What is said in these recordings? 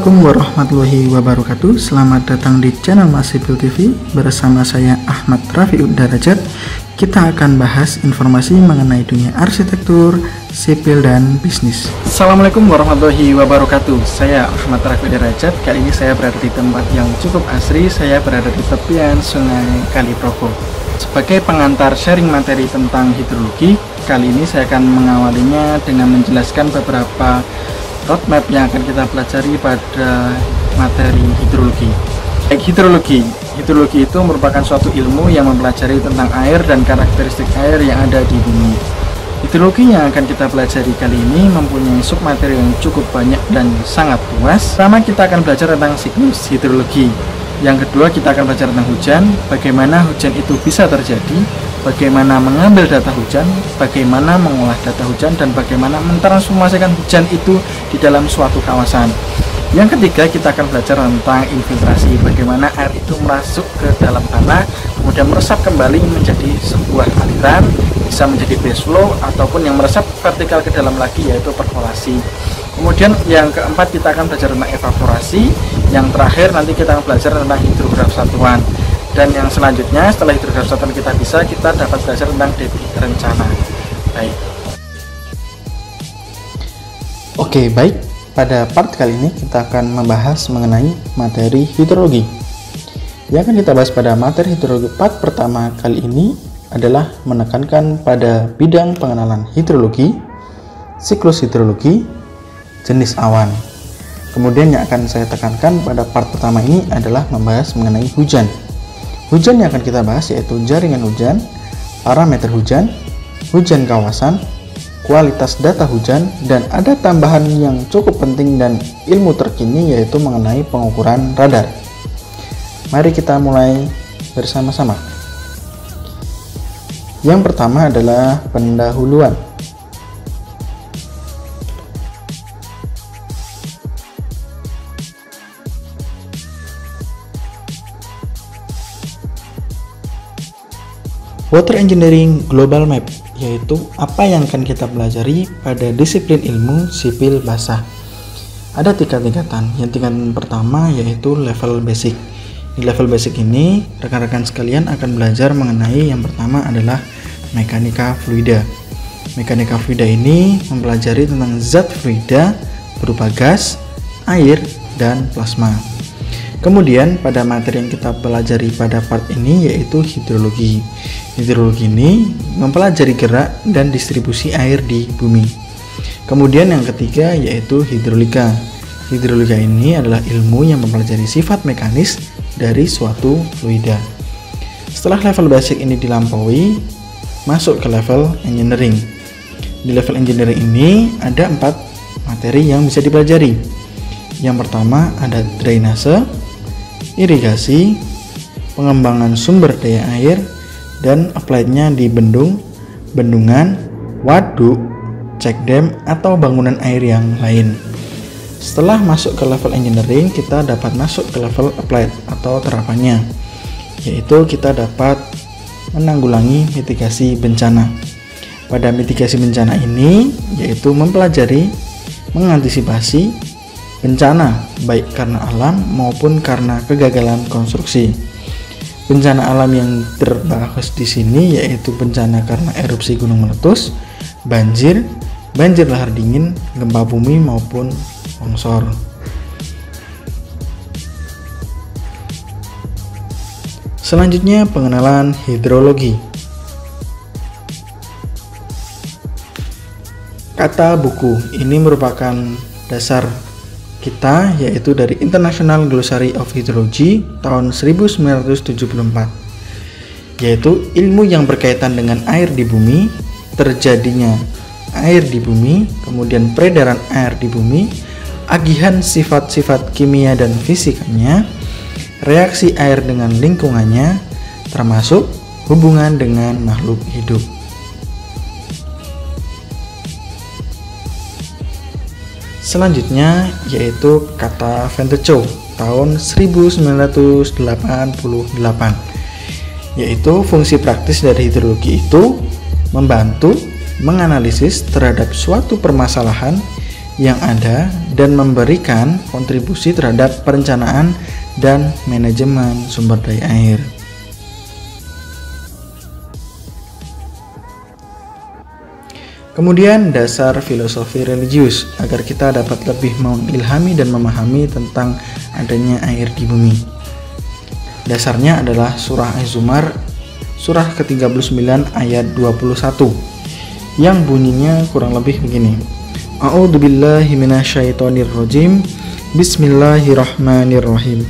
Assalamualaikum warahmatullahi wabarakatuh. Selamat datang di channel Mas Sipil TV. Bersama saya Ahmad Rafiud Darajat. Kita akan bahas informasi mengenai dunia arsitektur, sipil, dan bisnis. Assalamualaikum warahmatullahi wabarakatuh. Saya Ahmad Rafiud Darajat. Kali ini saya berada di tempat yang cukup asri. Saya berada di tepian Sungai Kaliprogo. Sebagai pengantar sharing materi tentang hidrologi, kali ini saya akan mengawalinya dengan menjelaskan beberapa roadmap yang akan kita pelajari pada materi hidrologi. Hidrologi itu merupakan suatu ilmu yang mempelajari tentang air dan karakteristik air yang ada di bumi. Hidrologi yang akan kita pelajari kali ini mempunyai submateri yang cukup banyak dan sangat luas. Pertama, kita akan belajar tentang siklus hidrologi. Yang kedua, kita akan belajar tentang hujan, bagaimana hujan itu bisa terjadi, bagaimana mengambil data hujan, bagaimana mengolah data hujan, dan bagaimana mentransformasikan hujan itu di dalam suatu kawasan. Yang ketiga, kita akan belajar tentang infiltrasi, bagaimana air itu masuk ke dalam tanah, kemudian meresap kembali menjadi sebuah aliran, bisa menjadi base flow, ataupun yang meresap vertikal ke dalam lagi, yaitu perkolasi. Kemudian yang keempat, kita akan belajar tentang evaporasi. Yang terakhir, nanti kita akan belajar tentang hidrograf satuan. Dan yang selanjutnya, setelah hidrograf satuan kita dapat belajar tentang debit rencana. Oke, baik. Pada part kali ini kita akan membahas mengenai materi hidrologi. Yang akan kita bahas pada materi hidrologi part pertama kali ini adalah menekankan pada bidang pengenalan hidrologi, siklus hidrologi, jenis awan. Kemudian yang akan saya tekankan pada part pertama ini adalah membahas mengenai hujan. Hujan yang akan kita bahas yaitu jaringan hujan, parameter hujan, hujan kawasan, kualitas data hujan, dan ada tambahan yang cukup penting dan ilmu terkini yaitu mengenai pengukuran radar. Mari kita mulai bersama-sama. Yang pertama adalah pendahuluan. Water Engineering Global Map, yaitu apa yang akan kita pelajari pada disiplin ilmu sipil basah. Ada tingkatan. Yang tingkatan pertama yaitu level basic. Di level basic ini, rekan-rekan sekalian akan belajar mengenai yang pertama adalah mekanika fluida. Mekanika fluida ini mempelajari tentang zat fluida berupa gas, air, dan plasma. Kemudian pada materi yang kita pelajari pada part ini yaitu hidrologi. Hidrologi ini mempelajari gerak dan distribusi air di bumi. Kemudian yang ketiga yaitu hidrolika. Hidrolika ini adalah ilmu yang mempelajari sifat mekanis dari suatu fluida. Setelah level basic ini dilampaui, masuk ke level engineering. Di level engineering ini ada 4 materi yang bisa dipelajari. Yang pertama ada drainase, irigasi, pengembangan sumber daya air, dan applied-nya di bendung, bendungan, waduk, check dam, atau bangunan air yang lain. Setelah masuk ke level engineering, kita dapat masuk ke level applied atau terapannya, yaitu kita dapat menanggulangi mitigasi bencana. Pada mitigasi bencana ini, yaitu mempelajari, mengantisipasi bencana baik karena alam maupun karena kegagalan konstruksi. Bencana alam yang terbahas di sini yaitu bencana karena erupsi gunung meletus, banjir lahar dingin, gempa bumi maupun longsor. Selanjutnya pengenalan hidrologi. Kata buku ini merupakan dasar kita yaitu dari International Glossary of Hydrology tahun 1974, yaitu ilmu yang berkaitan dengan air di bumi, terjadinya air di bumi, kemudian peredaran air di bumi, agihan sifat-sifat kimia dan fisikanya, reaksi air dengan lingkungannya, termasuk hubungan dengan makhluk hidup. Selanjutnya yaitu kata Ventecho tahun 1988, yaitu fungsi praktis dari hidrologi itu membantu menganalisis terhadap suatu permasalahan yang ada dan memberikan kontribusi terhadap perencanaan dan manajemen sumber daya air. Kemudian dasar filosofi religius agar kita dapat lebih mengilhami dan memahami tentang adanya air di bumi. Dasarnya adalah surah Az-Zumar, surah ke-39 ayat 21, yang bunyinya kurang lebih begini. A'udzubillahi minasyaitonirrajim. Bismillahirrahmanirrahim.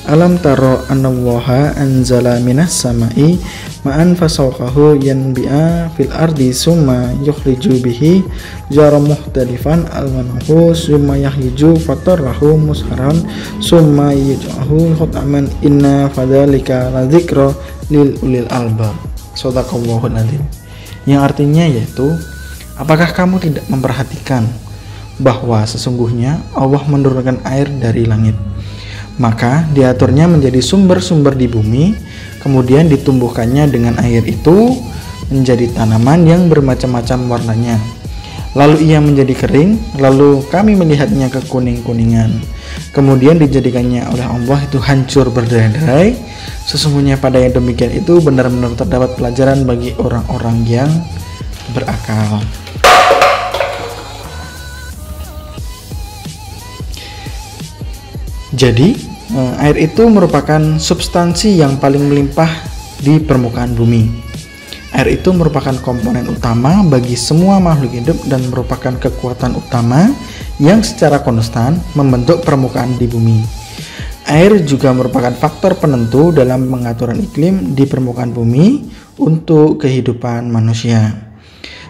Alam taro annallaha anzala minas sama'i ma'an fasawqahu yanbi'a fil ardi summa yukhriju bihi zara muhtalifan alwanahu summa yahyiju fatarrahu musharan summa yaj'ahu khutaman inna fadzalika ladzikra lil ulil albab. Shadaqallahul adzim. Yang artinya yaitu, apakah kamu tidak memperhatikan bahwa sesungguhnya Allah menurunkan air dari langit, maka diaturnya menjadi sumber-sumber di bumi, kemudian ditumbuhkannya dengan air itu menjadi tanaman yang bermacam-macam warnanya. Lalu ia menjadi kering, lalu kami melihatnya kekuning-kuningan. Kemudian dijadikannya oleh Allah itu hancur berderai-derai. Sesungguhnya pada yang demikian itu benar-benar terdapat pelajaran bagi orang-orang yang berakal. Jadi, air itu merupakan substansi yang paling melimpah di permukaan bumi. Air itu merupakan komponen utama bagi semua makhluk hidup dan merupakan kekuatan utama yang secara konstan membentuk permukaan di bumi. Air juga merupakan faktor penentu dalam pengaturan iklim di permukaan bumi untuk kehidupan manusia.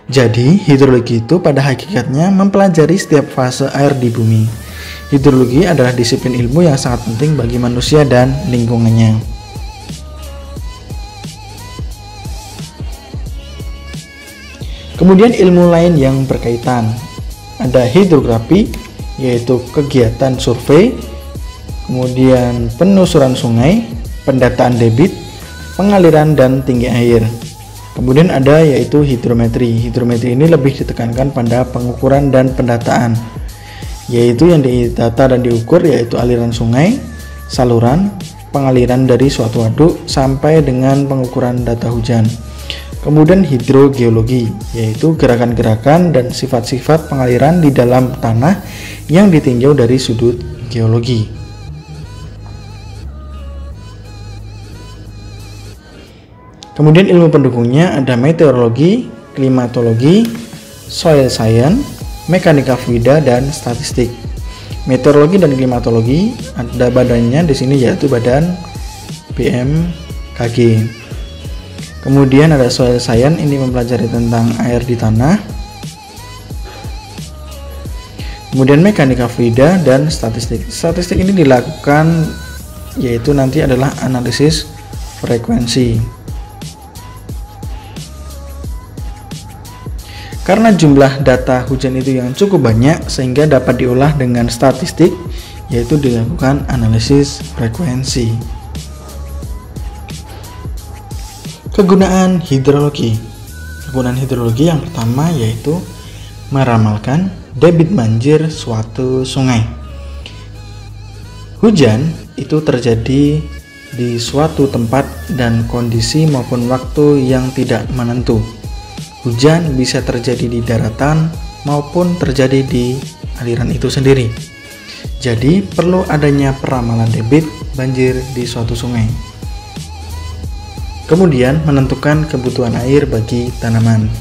Jadi, hidrologi itu pada hakikatnya mempelajari setiap fase air di bumi. Hidrologi adalah disiplin ilmu yang sangat penting bagi manusia dan lingkungannya. Kemudian ilmu lain yang berkaitan, ada hidrografi, yaitu kegiatan survei, kemudian penelusuran sungai, pendataan debit, pengaliran dan tinggi air. Kemudian ada yaitu hidrometri. Hidrometri ini lebih ditekankan pada pengukuran dan pendataan, yaitu yang didata dan diukur yaitu aliran sungai, saluran, pengaliran dari suatu waduk sampai dengan pengukuran data hujan. Kemudian hidrogeologi, yaitu gerakan-gerakan dan sifat-sifat pengaliran di dalam tanah yang ditinjau dari sudut geologi. Kemudian ilmu pendukungnya ada meteorologi, klimatologi, soil science, mekanika fluida dan statistik. Meteorologi dan klimatologi ada badannya di sini yaitu badan BMKG. Kemudian ada soil science, ini mempelajari tentang air di tanah. Kemudian mekanika fluida dan statistik. Statistik ini dilakukan yaitu nanti adalah analisis frekuensi. Karena jumlah data hujan itu yang cukup banyak sehingga dapat diolah dengan statistik, yaitu dilakukan analisis frekuensi. Kegunaan hidrologi. Kegunaan hidrologi yang pertama yaitu meramalkan debit banjir suatu sungai. Hujan itu terjadi di suatu tempat dan kondisi maupun waktu yang tidak menentu. Hujan bisa terjadi di daratan maupun terjadi di aliran itu sendiri. Jadi perlu adanya peramalan debit banjir di suatu sungai. Kemudian menentukan kebutuhan air bagi tanaman.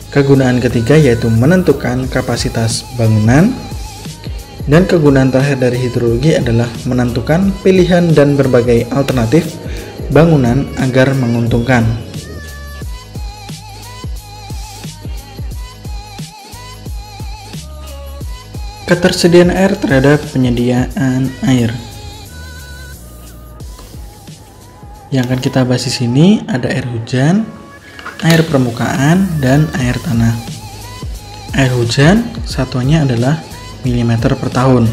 Kegunaan ketiga yaitu menentukan kapasitas bangunan. Dan kegunaan terakhir dari hidrologi adalah menentukan pilihan dan berbagai alternatif bangunan agar menguntungkan. Ketersediaan air terhadap penyediaan air. Yang akan kita bahas di sini ada air hujan, air permukaan, dan air tanah. Air hujan satuannya adalah milimeter per tahun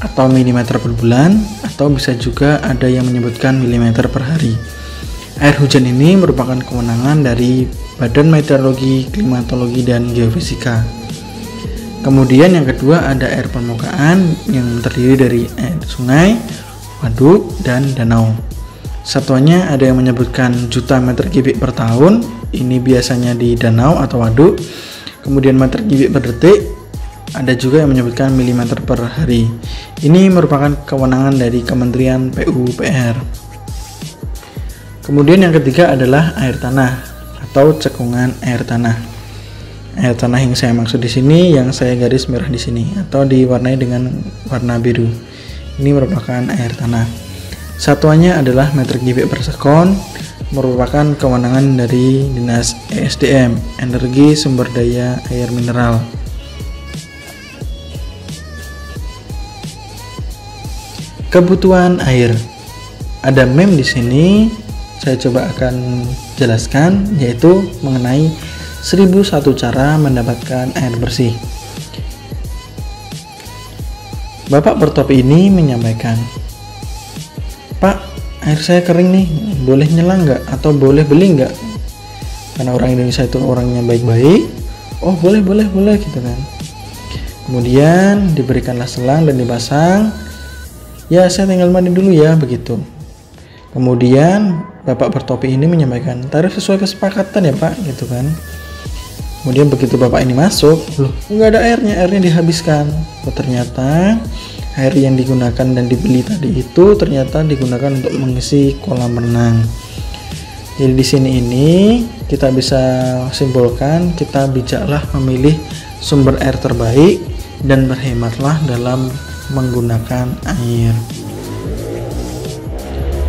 atau milimeter per bulan, atau bisa juga ada yang menyebutkan milimeter per hari. Air hujan ini merupakan kewenangan dari Badan Meteorologi, Klimatologi, dan Geofisika. Kemudian yang kedua ada air permukaan yang terdiri dari air sungai, waduk, dan danau. Satuannya ada yang menyebutkan juta meter kubik per tahun, ini biasanya di danau atau waduk. Kemudian meter kubik per detik, ada juga yang menyebutkan milimeter per hari. Ini merupakan kewenangan dari Kementerian PUPR. Kemudian yang ketiga adalah air tanah atau cekungan air tanah. Air tanah yang saya maksud di sini, yang saya garis merah di sini atau diwarnai dengan warna biru. Ini merupakan air tanah. Satuannya adalah meter kubik per sekon, merupakan kewenangan dari Dinas ESDM, Energi Sumber Daya Air Mineral. Kebutuhan air. Ada meme di sini, saya coba akan jelaskan, yaitu mengenai 1001 cara mendapatkan air bersih. Bapak bertopi ini menyampaikan, "Pak, air saya kering nih, boleh nyelang nggak? Atau boleh beli nggak?" Karena orang Indonesia itu orangnya baik-baik. "Oh boleh gitu kan." Kemudian diberikanlah selang dan dipasang. "Ya saya tinggal mandi dulu ya," begitu. Kemudian bapak bertopi ini menyampaikan, "Tarif sesuai kesepakatan ya Pak," gitu kan. Kemudian begitu bapak ini masuk, loh nggak ada airnya dihabiskan. Oh ternyata air yang digunakan dan dibeli tadi itu ternyata digunakan untuk mengisi kolam renang. Jadi di sini ini kita bisa simpulkan, kita bijaklah memilih sumber air terbaik dan berhematlah dalam menggunakan air.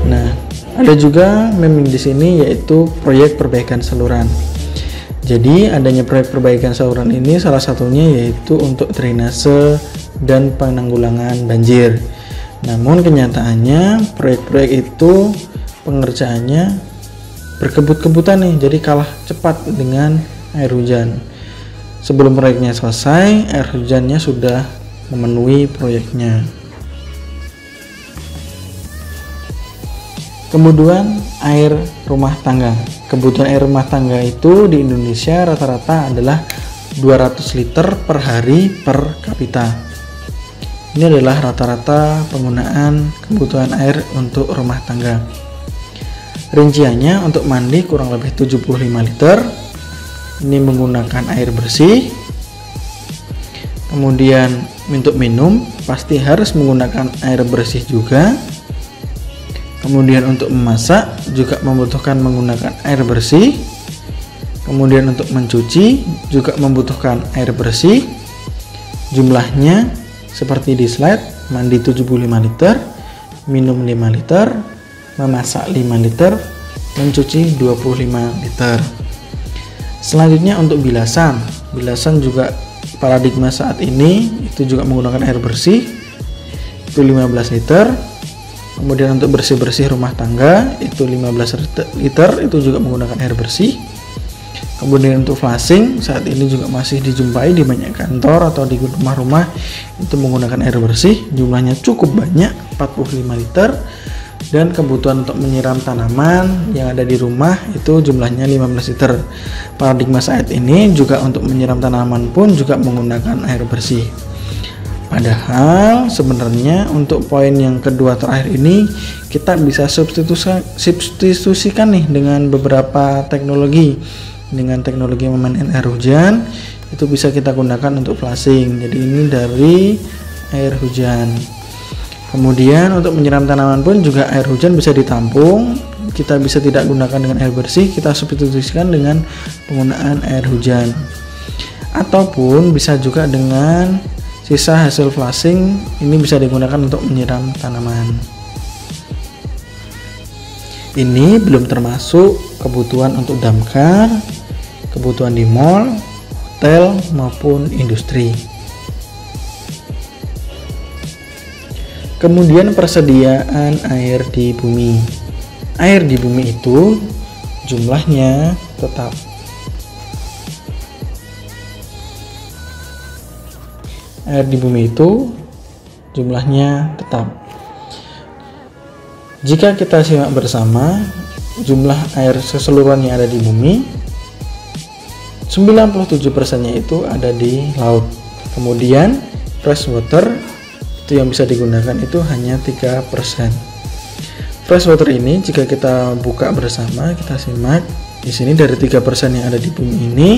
Nah, ada juga meme di sini yaitu proyek perbaikan saluran. Jadi adanya proyek perbaikan saluran ini salah satunya yaitu untuk drainase dan penanggulangan banjir. Namun kenyataannya proyek-proyek itu pengerjaannya berkebut-kebutan nih, jadi kalah cepat dengan air hujan. Sebelum proyeknya selesai, air hujannya sudah memenuhi proyeknya. Kemudian air rumah tangga. Kebutuhan air rumah tangga itu di Indonesia rata-rata adalah 200 liter per hari per kapita. Ini adalah rata-rata penggunaan kebutuhan air untuk rumah tangga. Rinciannya untuk mandi kurang lebih 75 liter. Ini menggunakan air bersih. Kemudian untuk minum pasti harus menggunakan air bersih juga. Kemudian untuk memasak juga membutuhkan menggunakan air bersih. Kemudian untuk mencuci juga membutuhkan air bersih. Jumlahnya seperti di slide, mandi 75 liter, minum 5 liter, memasak 5 liter, mencuci 25 liter. Selanjutnya untuk bilasan. Bilasan juga paradigma saat ini itu juga menggunakan air bersih. Itu 15 liter. Kemudian untuk bersih-bersih rumah tangga itu 15 liter, itu juga menggunakan air bersih. Kemudian untuk flushing saat ini juga masih dijumpai di banyak kantor atau di rumah-rumah itu menggunakan air bersih, jumlahnya cukup banyak, 45 liter. Dan kebutuhan untuk menyiram tanaman yang ada di rumah itu jumlahnya 15 liter. Paradigma saat ini juga untuk menyiram tanaman pun juga menggunakan air bersih. Padahal sebenarnya untuk poin yang kedua terakhir ini kita bisa substitusikan nih dengan beberapa teknologi. Dengan teknologi memanen air hujan itu bisa kita gunakan untuk flushing. Jadi ini dari air hujan. Kemudian untuk menyiram tanaman pun juga air hujan bisa ditampung. Kita bisa tidak gunakan dengan air bersih, kita substitusikan dengan penggunaan air hujan. Ataupun bisa juga dengan sisa hasil flushing, ini bisa digunakan untuk menyiram tanaman. Ini belum termasuk kebutuhan untuk damkar, kebutuhan di mall, hotel, maupun industri. Kemudian persediaan air di bumi. Air di bumi itu jumlahnya tetap. Air di bumi itu jumlahnya tetap. Jika kita simak bersama jumlah air keseluruhan yang ada di bumi, 97%-nya itu ada di laut. Kemudian fresh water itu yang bisa digunakan itu hanya 3%. Fresh water ini jika kita buka bersama, kita simak di sini dari 3% yang ada di bumi ini,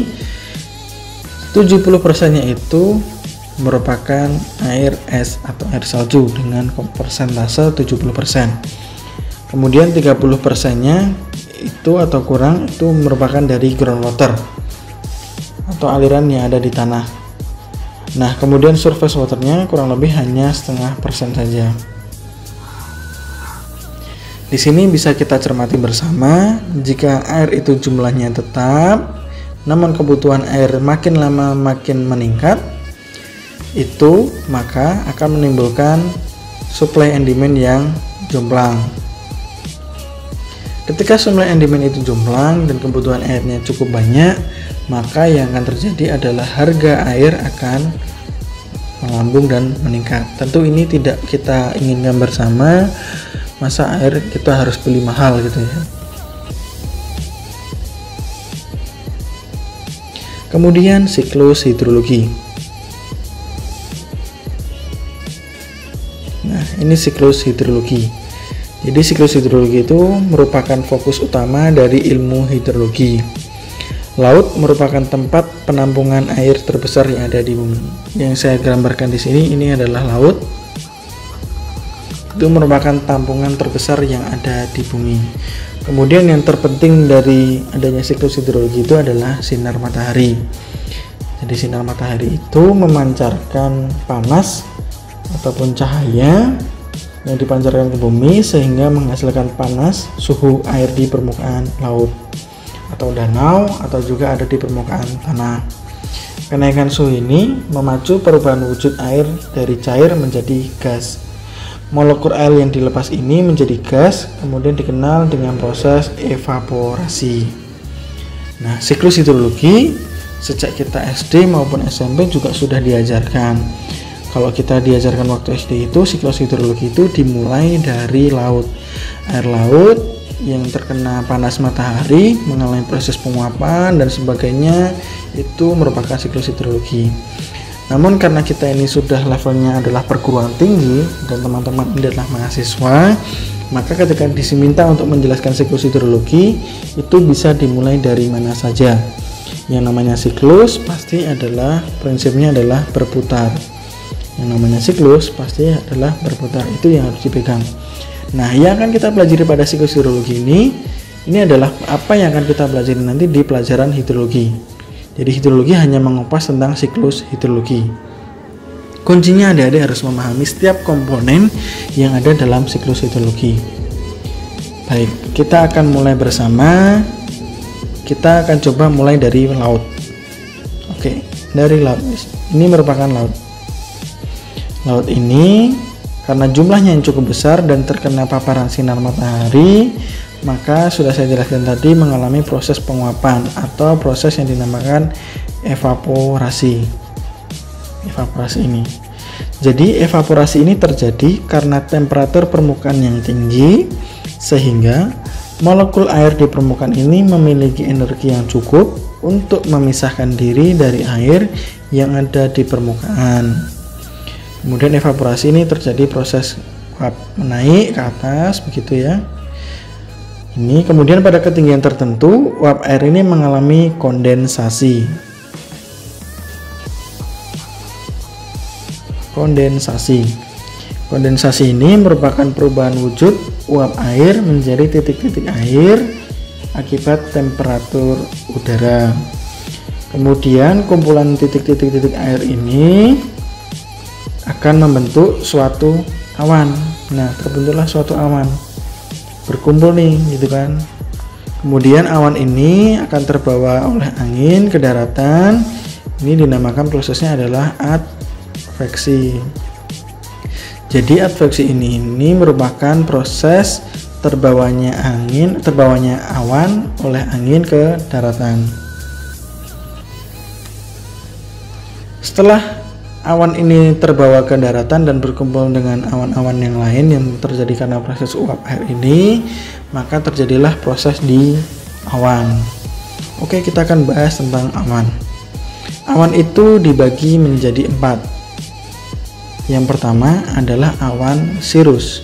70%-nya itu merupakan air es atau air salju dengan persentase 70%. Kemudian 30%-nya itu atau kurang itu merupakan dari groundwater atau aliran yang ada di tanah. Nah, kemudian surface waternya kurang lebih hanya 0,5% saja. Di sini bisa kita cermati bersama, jika air itu jumlahnya tetap, namun kebutuhan air makin lama makin meningkat, itu maka akan menimbulkan supply and demand yang jomplang. Ketika supply and demand itu jomplang dan kebutuhan airnya cukup banyak, maka yang akan terjadi adalah harga air akan melambung dan meningkat. Tentu ini tidak kita inginkan bersama, masa air kita harus beli mahal gitu ya. Kemudian siklus hidrologi. Nah, ini siklus hidrologi. Jadi siklus hidrologi itu merupakan fokus utama dari ilmu hidrologi. Laut merupakan tempat penampungan air terbesar yang ada di bumi. Yang saya gambarkan di sini ini adalah laut. Itu merupakan tampungan terbesar yang ada di bumi. Kemudian yang terpenting dari adanya siklus hidrologi itu adalah sinar matahari. Jadi sinar matahari itu memancarkan panas ataupun cahaya yang dipancarkan ke bumi sehingga menghasilkan panas suhu air di permukaan laut atau danau atau juga ada di permukaan tanah. Kenaikan suhu ini memacu perubahan wujud air dari cair menjadi gas. Molekul air yang dilepas ini menjadi gas, kemudian dikenal dengan proses evaporasi. Nah, siklus hidrologi sejak kita SD maupun SMP juga sudah diajarkan. Kalau kita diajarkan waktu SD itu, siklus hidrologi itu dimulai dari laut. Air laut yang terkena panas matahari mengalami proses penguapan dan sebagainya, itu merupakan siklus hidrologi. Namun karena kita ini sudah levelnya adalah perguruan tinggi dan teman-teman ini adalah mahasiswa, maka ketika diminta untuk menjelaskan siklus hidrologi itu bisa dimulai dari mana saja. Yang namanya siklus pasti adalah prinsipnya adalah berputar. Yang namanya siklus pasti adalah berputar, itu yang harus dipegang. Nah, yang akan kita pelajari pada siklus hidrologi ini adalah apa yang akan kita pelajari nanti di pelajaran hidrologi. Jadi hidrologi hanya mengupas tentang siklus hidrologi. Kuncinya adik-adik harus memahami setiap komponen yang ada dalam siklus hidrologi. Baik, kita akan mulai bersama. Kita akan coba mulai dari laut. Oke, dari laut. Ini merupakan laut. Laut ini karena jumlahnya yang cukup besar dan terkena paparan sinar matahari, maka sudah saya jelaskan tadi mengalami proses penguapan atau proses yang dinamakan evaporasi. Evaporasi ini. Jadi evaporasi ini terjadi karena temperatur permukaan yang tinggi sehingga molekul air di permukaan ini memiliki energi yang cukup untuk memisahkan diri dari air yang ada di permukaan. Kemudian evaporasi ini terjadi proses uap menaik ke atas begitu ya. Ini kemudian pada ketinggian tertentu uap air ini mengalami kondensasi. Kondensasi ini merupakan perubahan wujud uap air menjadi titik-titik air akibat temperatur udara. Kemudian kumpulan titik-titik air ini akan membentuk suatu awan. Nah, terbentuklah suatu awan. Berkumpul nih, gitu kan. Kemudian awan ini akan terbawa oleh angin ke daratan. Ini dinamakan prosesnya adalah adveksi. Jadi adveksi ini merupakan proses terbawanya awan oleh angin ke daratan. Setelah awan ini terbawa ke daratan dan berkumpul dengan awan-awan yang lain yang terjadi karena proses uap air ini, maka terjadilah proses di awan. Oke, kita akan bahas tentang awan. Awan itu dibagi menjadi 4. Yang pertama adalah awan cirrus.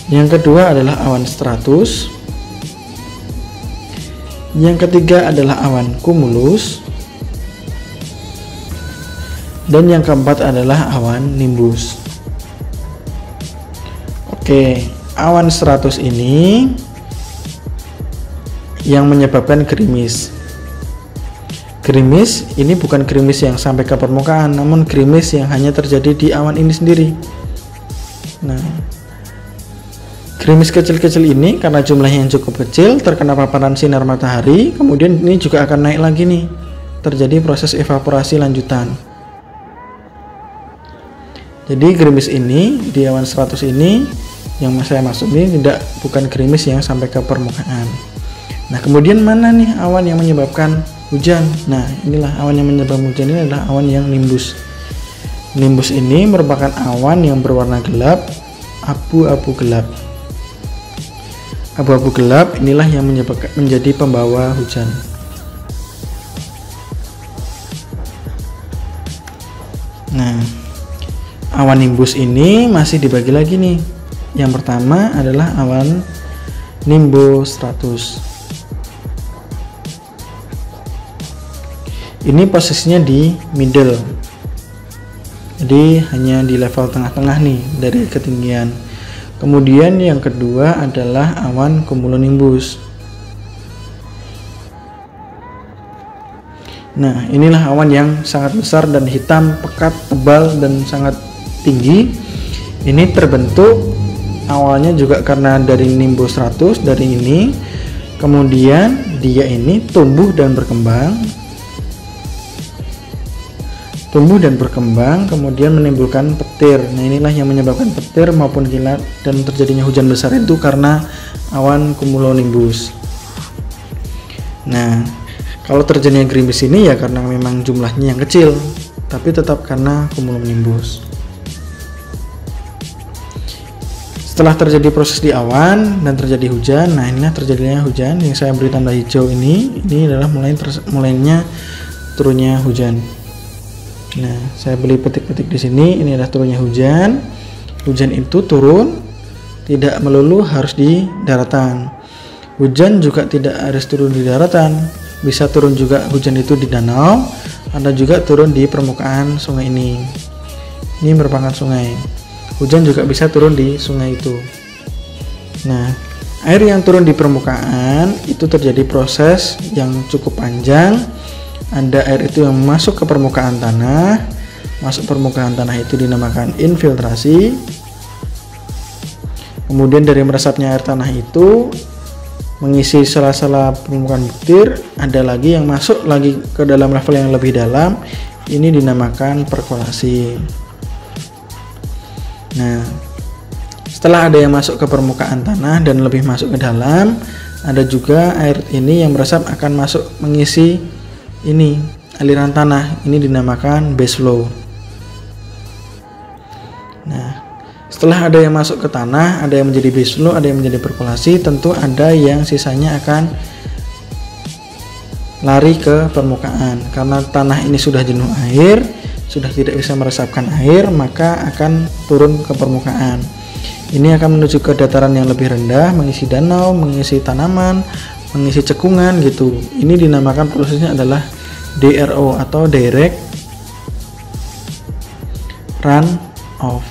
Yang kedua adalah awan stratus. Yang ketiga adalah awan cumulus. Dan yang keempat adalah awan nimbus. Oke, awan stratus ini yang menyebabkan gerimis. Gerimis ini bukan gerimis yang sampai ke permukaan, namun gerimis yang hanya terjadi di awan ini sendiri. Nah, gerimis kecil-kecil ini karena jumlahnya yang cukup kecil, terkena paparan sinar matahari, kemudian ini juga akan naik lagi nih. Terjadi proses evaporasi lanjutan. Jadi gerimis ini di awan stratus ini yang saya maksud ini bukan gerimis yang sampai ke permukaan. Nah, kemudian mana nih awan yang menyebabkan hujan? Nah, inilah awan yang menyebabkan hujan, ini adalah awan yang nimbus. Nimbus ini merupakan awan yang berwarna gelap, abu-abu gelap. Abu-abu gelap inilah yang menjadi pembawa hujan. Nah, awan nimbus ini masih dibagi lagi nih. Yang pertama adalah awan nimbostratus. Ini posisinya di middle. Jadi hanya di level tengah-tengah nih dari ketinggian. Kemudian yang kedua adalah awan cumulonimbus. Nah, inilah awan yang sangat besar dan hitam, pekat, tebal, dan sangat tinggi. Ini terbentuk awalnya juga karena dari nimbostratus, dari ini. Kemudian dia ini tumbuh dan berkembang, kemudian menimbulkan petir. Nah, inilah yang menyebabkan petir maupun kilat dan terjadinya hujan besar itu karena awan cumulonimbus. Nah, kalau terjadinya gerimis ini ya karena memang jumlahnya yang kecil, tapi tetap karena cumulonimbus. Setelah terjadi proses di awan dan terjadi hujan, nah inilah terjadinya hujan yang saya beri tanda hijau ini adalah mulainya turunnya hujan. Nah, saya beri petik-petik di sini, ini adalah turunnya hujan. Hujan itu turun tidak melulu harus di daratan. Hujan juga tidak harus turun di daratan. Bisa turun juga hujan itu di danau, ada juga turun di permukaan sungai ini. Ini merupakan sungai. Hujan juga bisa turun di sungai itu. Nah, air yang turun di permukaan itu terjadi proses yang cukup panjang. Ada air itu yang masuk ke permukaan tanah. Masuk permukaan tanah itu dinamakan infiltrasi. Kemudian dari meresapnya air tanah itu mengisi sela-sela permukaan butir, ada lagi yang masuk lagi ke dalam level yang lebih dalam, ini dinamakan perkolasi. Nah, setelah ada yang masuk ke permukaan tanah dan lebih masuk ke dalam, ada juga air ini yang meresap akan masuk mengisi ini aliran tanah, ini dinamakan base flow. Nah, setelah ada yang masuk ke tanah, ada yang menjadi base flow, ada yang menjadi perkolasi, tentu ada yang sisanya akan lari ke permukaan. Karena tanah ini sudah jenuh air, sudah tidak bisa meresapkan air, maka akan turun ke permukaan. Ini akan menuju ke dataran yang lebih rendah, mengisi danau, mengisi tanaman, mengisi cekungan gitu. Ini dinamakan prosesnya adalah DRO atau direct run off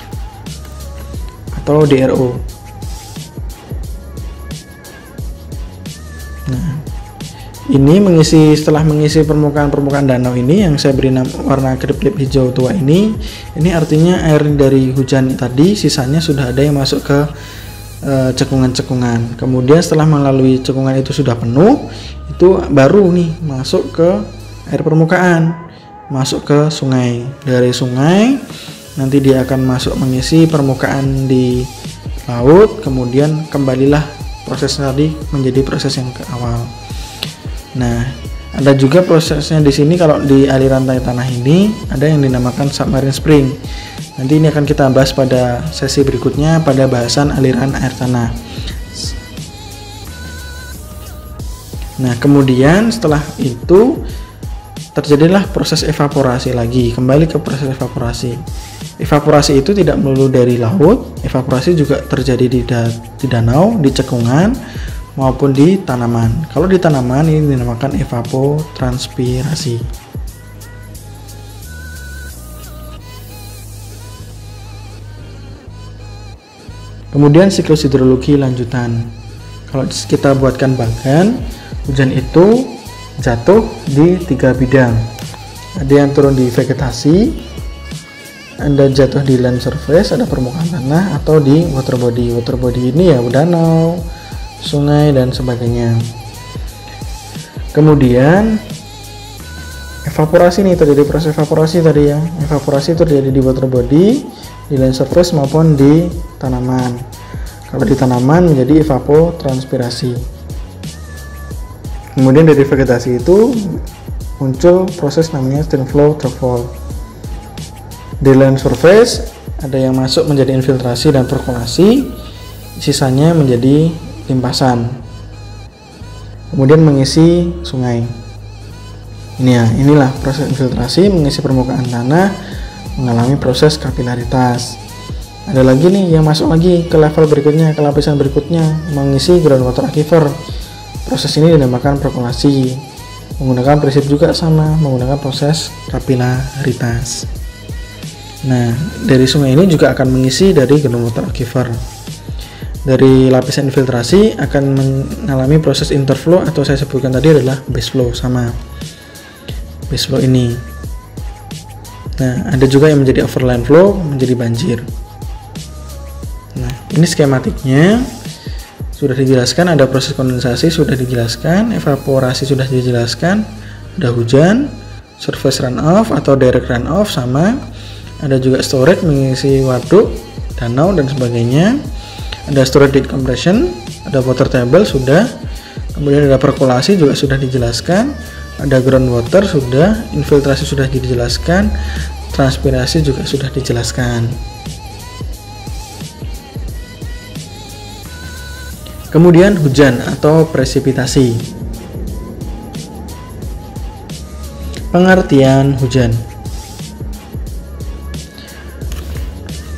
atau DRO. Nah, ini setelah mengisi permukaan danau ini yang saya beri warna kedip-kedip hijau tua ini artinya air dari hujan tadi sisanya sudah ada yang masuk ke cekungan-cekungan. Kemudian setelah melalui cekungan itu sudah penuh, itu baru nih masuk ke air permukaan, masuk ke sungai. Dari sungai nanti dia akan masuk mengisi permukaan di laut, kemudian kembalilah proses tadi menjadi proses yang ke awal. Nah, ada juga prosesnya di sini kalau di aliran tanah ini ada yang dinamakan submarine spring. Nanti ini akan kita bahas pada sesi berikutnya pada bahasan aliran air tanah. Nah, kemudian setelah itu terjadilah proses evaporasi lagi. Kembali ke proses evaporasi. Evaporasi itu tidak melulu dari laut, evaporasi juga terjadi di danau, di cekungan, maupun di tanaman. Kalau di tanaman ini dinamakan evapotranspirasi. Kemudian siklus hidrologi lanjutan. Kalau kita buatkan bagan, hujan itu jatuh di 3 bidang. Ada yang turun di vegetasi, ada jatuh di land surface, ada permukaan tanah, atau di water body. Water body ini ya danau, sungai, dan sebagainya. Kemudian evaporasi nih, terjadi proses evaporasi tadi ya. Evaporasi terjadi di water body, di land surface maupun di tanaman. Kalau di tanaman menjadi evapotranspirasi. Kemudian dari vegetasi itu muncul proses namanya stream flow drop fall. Di land surface ada yang masuk menjadi infiltrasi dan perkolasi, sisanya menjadi limpasan. Kemudian mengisi sungai. Inilah proses infiltrasi, mengisi permukaan tanah, mengalami proses kapilaritas. Ada lagi nih yang masuk lagi ke level berikutnya, ke lapisan berikutnya, mengisi groundwater aquifer. Proses ini dinamakan perkolasi. Menggunakan prinsip juga sama, menggunakan proses kapilaritas. Nah, dari sungai ini juga akan mengisi dari groundwater aquifer. Dari lapisan infiltrasi akan mengalami proses interflow, atau saya sebutkan tadi adalah base flow, sama base flow ini. Nah, ada juga yang menjadi overland flow, menjadi banjir. Nah, ini skematiknya sudah dijelaskan. Ada proses kondensasi sudah dijelaskan, evaporasi sudah dijelaskan, ada hujan, surface runoff atau direct runoff sama. Ada juga storage, mengisi waduk, danau, dan sebagainya. Ada storage decompression, ada water table sudah. Kemudian ada perkolasi juga sudah dijelaskan. Ada groundwater sudah, infiltrasi sudah dijelaskan, transpirasi juga sudah dijelaskan. Kemudian hujan atau presipitasi. Pengertian hujan.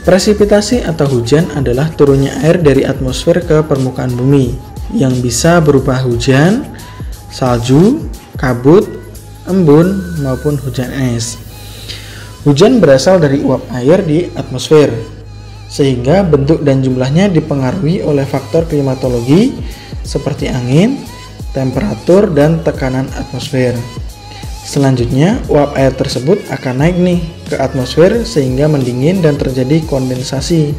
Presipitasi atau hujan adalah turunnya air dari atmosfer ke permukaan bumi yang bisa berupa hujan, salju, kabut, embun, maupun hujan es. Hujan berasal dari uap air di atmosfer, sehingga bentuk dan jumlahnya dipengaruhi oleh faktor klimatologi seperti angin, temperatur, dan tekanan atmosfer. Selanjutnya, uap air tersebut akan naik nih ke atmosfer sehingga mendingin dan terjadi kondensasi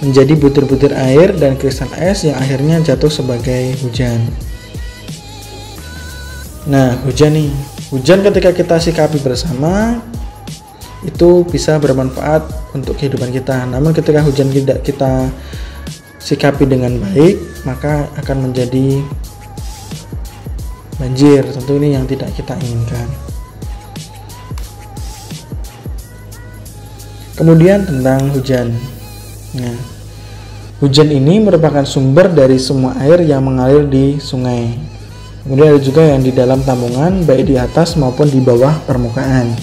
menjadi butir-butir air dan kristal es yang akhirnya jatuh sebagai hujan. Nah, hujan nih. Hujan ketika kita sikapi bersama itu bisa bermanfaat untuk kehidupan kita. Namun ketika hujan tidak kita sikapi dengan baik, maka akan menjadi banjir. Tentu ini yang tidak kita inginkan. Kemudian tentang hujan. Nah, hujan ini merupakan sumber dari semua air yang mengalir di sungai. Kemudian ada juga yang di dalam tambungan, baik di atas maupun di bawah permukaan.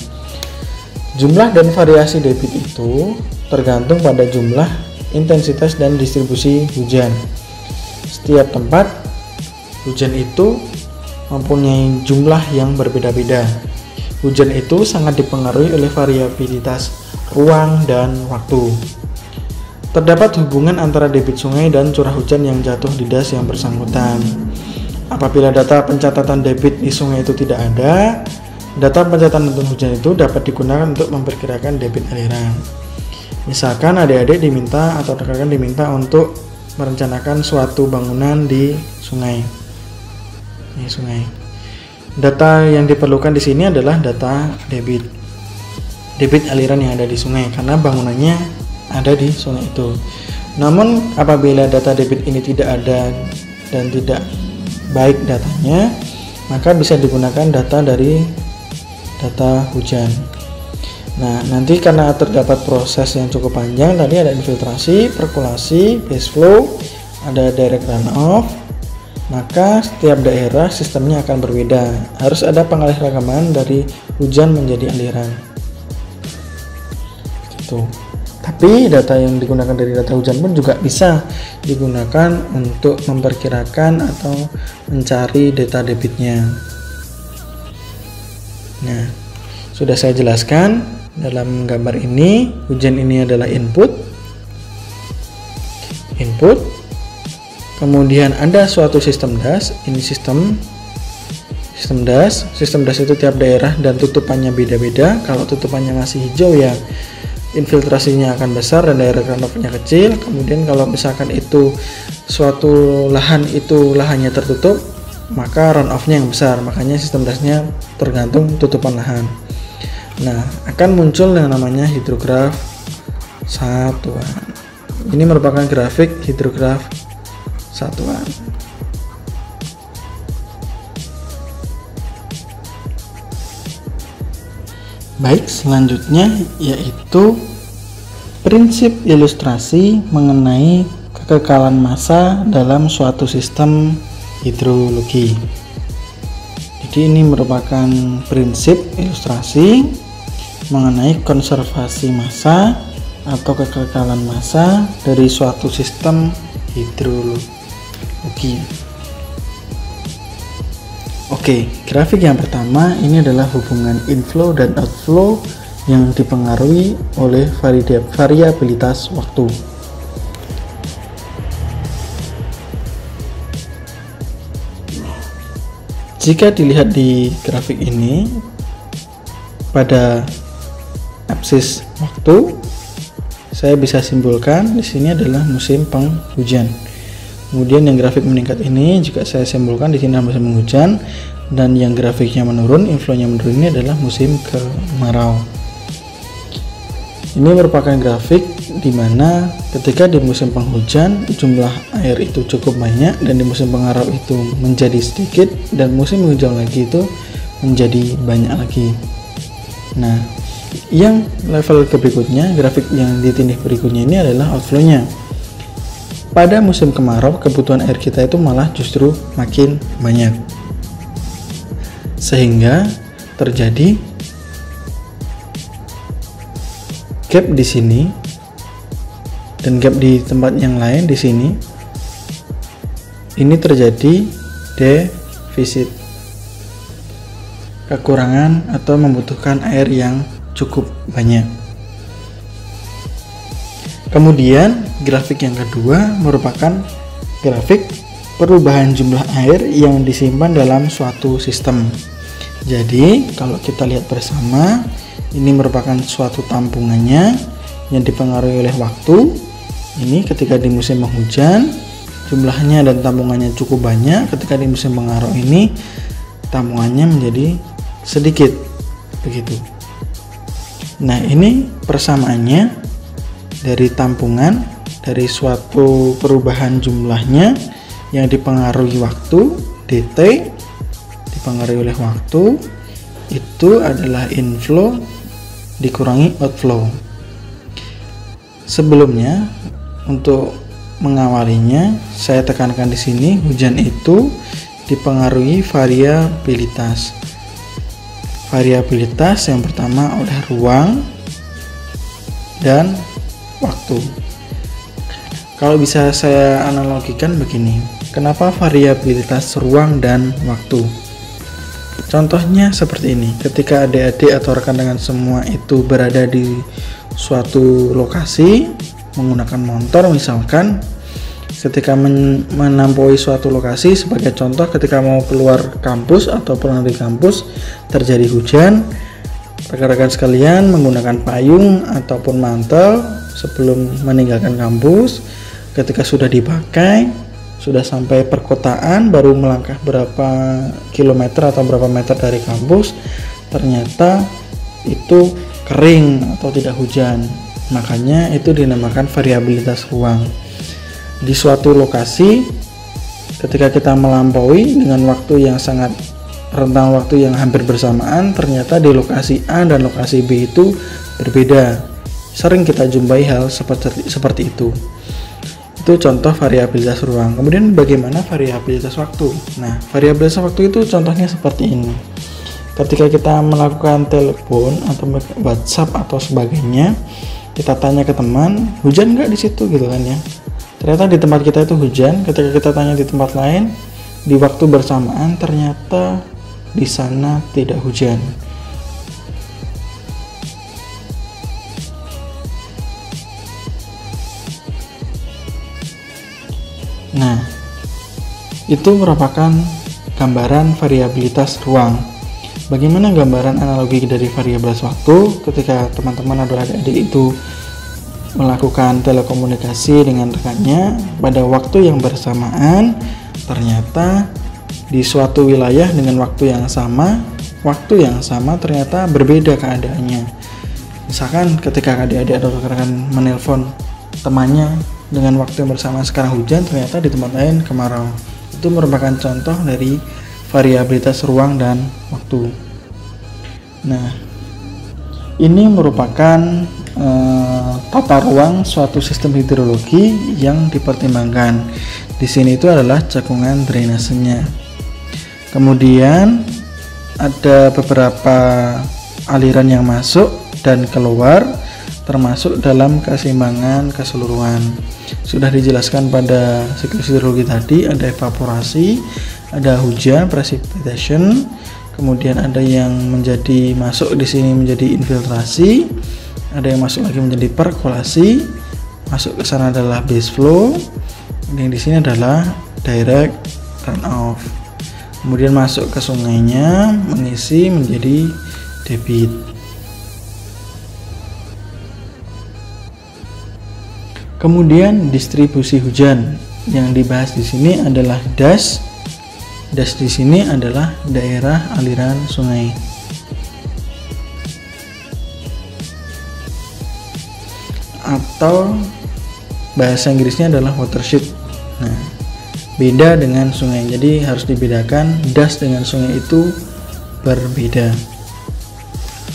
Jumlah dan variasi debit itu tergantung pada jumlah, intensitas, dan distribusi hujan. Setiap tempat hujan itu mempunyai jumlah yang berbeda-beda. Hujan itu sangat dipengaruhi oleh variabilitas ruang dan waktu. Terdapat hubungan antara debit sungai dan curah hujan yang jatuh di das yang bersangkutan. Apabila data pencatatan debit di sungai itu tidak ada, data pencatatan tentang hujan itu dapat digunakan untuk memperkirakan debit aliran. Misalkan adik-adik diminta atau rekan-rekan diminta untuk merencanakan suatu bangunan di sungai. Ini sungai. Data yang diperlukan di sini adalah data debit aliran yang ada di sungai, karena bangunannya ada di sungai itu. Namun apabila data debit ini tidak ada dan tidak baik datanya, maka bisa digunakan data dari data hujan. Nah, nanti karena terdapat proses yang cukup panjang, tadi ada infiltrasi, perkolasi, base flow, ada direct runoff, maka setiap daerah sistemnya akan berbeda. Harus ada pengaliragaman dari hujan menjadi aliran. Gitu. Tapi data yang digunakan dari data hujan pun juga bisa digunakan untuk memperkirakan atau mencari data debitnya. Nah, sudah saya jelaskan dalam gambar ini, hujan ini adalah input. Kemudian ada suatu sistem das, ini sistem das. Sistem das itu tiap daerah dan tutupannya beda-beda. Kalau tutupannya masih hijau ya infiltrasinya akan besar dan daerah runoff-nya kecil. Kemudian kalau misalkan itu suatu lahan itu lahannya tertutup, maka runoff-nya yang besar. Makanya sistem dasnya tergantung tutupan lahan. Nah, akan muncul yang namanya hidrograf satuan. Ini merupakan grafik hidrograf satuan. Baik, selanjutnya yaitu prinsip ilustrasi mengenai kekekalan massa dalam suatu sistem hidrologi. Jadi ini merupakan prinsip ilustrasi mengenai konservasi massa atau kekekalan massa dari suatu sistem hidrologi. Oke, grafik yang pertama ini adalah hubungan inflow dan outflow yang dipengaruhi oleh variabilitas waktu. Jika dilihat di grafik ini, pada absis waktu, saya bisa simpulkan di sini adalah musim penghujan. Kemudian yang grafik meningkat ini juga saya simpulkan di sini adalah musim penghujan, dan yang grafiknya menurun, inflow-nya menurun ini adalah musim kemarau. Ini merupakan grafik di mana ketika di musim penghujan jumlah air itu cukup banyak dan di musim kemarau itu menjadi sedikit dan musim hujan lagi itu menjadi banyak lagi. Nah, yang level berikutnya, grafik yang ditindih berikutnya ini adalah outflow-nya. Pada musim kemarau kebutuhan air kita itu malah justru makin banyak, sehingga terjadi gap di sini dan gap di tempat yang lain di sini. Ini terjadi defisit, kekurangan atau membutuhkan air yang cukup banyak. Kemudian grafik yang kedua merupakan grafik perubahan jumlah air yang disimpan dalam suatu sistem. Jadi kalau kita lihat bersama, ini merupakan suatu tampungannya yang dipengaruhi oleh waktu. Ini ketika di musim penghujan jumlahnya dan tampungannya cukup banyak, ketika di musim kemarau ini tampungannya menjadi sedikit, begitu. Nah, ini persamaannya dari tampungan dari suatu perubahan jumlahnya yang dipengaruhi waktu, dt dipengaruhi oleh waktu, itu adalah inflow dikurangi outflow. Sebelumnya untuk mengawalinya saya tekankan di sini hujan itu dipengaruhi variabilitas. Variabilitas yang pertama oleh ruang dan waktu. Kalau bisa saya analogikan begini, kenapa variabilitas ruang dan waktu? Contohnya seperti ini, ketika adik-adik atau rekan-rekan semua itu berada di suatu lokasi menggunakan motor misalkan, ketika menampaui suatu lokasi, sebagai contoh ketika mau keluar kampus atau pulang dari kampus terjadi hujan, rekan-rekan sekalian menggunakan payung ataupun mantel sebelum meninggalkan kampus. Ketika sudah dipakai, sudah sampai perkotaan, baru melangkah berapa kilometer atau berapa meter dari kampus, ternyata itu kering atau tidak hujan. Makanya itu dinamakan variabilitas ruang. Di suatu lokasi, ketika kita melampaui dengan waktu yang sangat rentang waktu yang hampir bersamaan, ternyata di lokasi A dan lokasi B itu berbeda. Sering kita jumpai hal seperti itu. Itu contoh variabilitas ruang. Kemudian bagaimana variabilitas waktu? Nah, variabilitas waktu itu contohnya seperti ini. Ketika kita melakukan telepon atau WhatsApp atau sebagainya, kita tanya ke teman, hujan nggak di situ gitu kan ya. Ternyata di tempat kita itu hujan. Ketika kita tanya di tempat lain, di waktu bersamaan ternyata di sana tidak hujan. Nah, itu merupakan gambaran variabilitas ruang. Bagaimana gambaran analogi dari variabilitas waktu ketika teman-teman atau adik-adik itu melakukan telekomunikasi dengan rekannya pada waktu yang bersamaan, ternyata di suatu wilayah dengan waktu yang sama ternyata berbeda keadaannya. Misalkan ketika adik-adik atau rekan-rekan menelpon temannya dengan waktu yang bersama sekarang hujan, ternyata di tempat lain kemarau. Itu merupakan contoh dari variabilitas ruang dan waktu. Nah, ini merupakan tata ruang suatu sistem hidrologi yang dipertimbangkan. Di sini itu adalah cekungan drainasenya. Kemudian ada beberapa aliran yang masuk dan keluar, termasuk dalam keseimbangan keseluruhan. Sudah dijelaskan pada siklus hidrologi tadi, ada evaporasi, ada hujan, precipitation, kemudian ada yang menjadi masuk di sini menjadi infiltrasi, ada yang masuk lagi menjadi perkolasi, masuk ke sana adalah base flow, yang di sini adalah direct runoff. Kemudian masuk ke sungainya mengisi menjadi debit. Kemudian distribusi hujan yang dibahas di sini adalah das. Das di sini adalah daerah aliran sungai. Atau bahasa Inggrisnya adalah watershed. Nah, beda dengan sungai. Jadi harus dibedakan, das dengan sungai itu berbeda.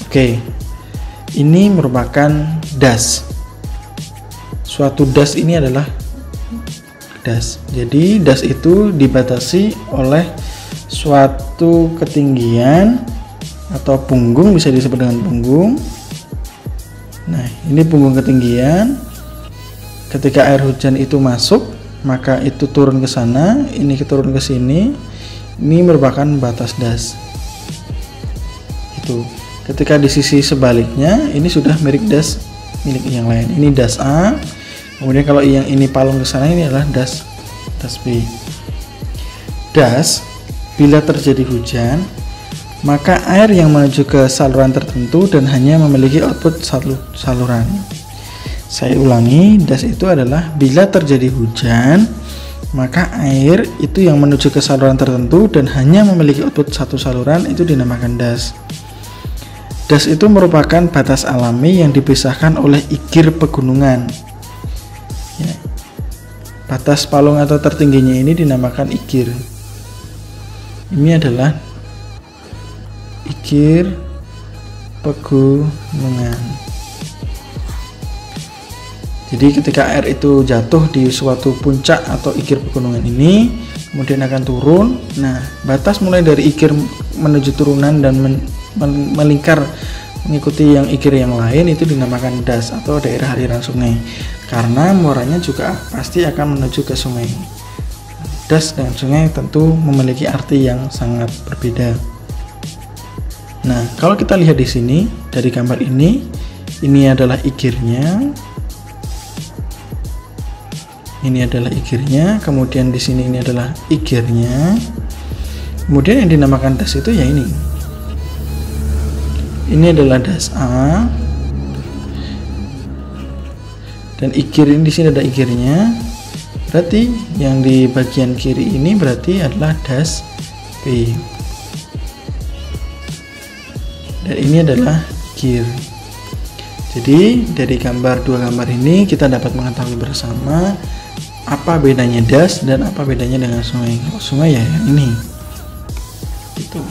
Oke. Ini merupakan das. Suatu das ini adalah das. Jadi das itu dibatasi oleh suatu ketinggian atau punggung, bisa disebut dengan punggung. Nah, ini punggung ketinggian. Ketika air hujan itu masuk, maka itu turun ke sana, ini turun ke sini. Ini merupakan batas das. Itu. Ketika di sisi sebaliknya, ini sudah milik das milik yang lain. Ini das A. Kemudian kalau yang ini palung ke sana, ini adalah das B. Das, bila terjadi hujan, maka air yang menuju ke saluran tertentu dan hanya memiliki output saluran. Saya ulangi, das itu adalah bila terjadi hujan, maka air itu yang menuju ke saluran tertentu dan hanya memiliki output satu saluran, itu dinamakan das. Das itu merupakan batas alami yang dipisahkan oleh ikir pegunungan. Ya. Batas palung atau tertingginya ini dinamakan ikir. Ini adalah ikir pegunungan. Jadi ketika air itu jatuh di suatu puncak atau ikir pegunungan ini, kemudian akan turun. Nah, batas mulai dari ikir menuju turunan dan melingkar mengikuti yang ikir yang lain itu dinamakan das atau daerah aliran sungai, karena muaranya juga pasti akan menuju ke sungai. Das dengan sungai tentu memiliki arti yang sangat berbeda. Nah, kalau kita lihat di sini dari gambar ini adalah ikirnya, ini adalah ikirnya, kemudian di sini ini adalah ikirnya, kemudian yang dinamakan das itu ya ini. Ini adalah das A, dan ikir ini di sini ada ikirnya. Berarti yang di bagian kiri ini berarti adalah das B. Dan ini adalah kir. Jadi dari dua gambar ini kita dapat mengetahui bersama apa bedanya das dan apa bedanya dengan sungai. Oh, sungai ya yang ini. Gitu.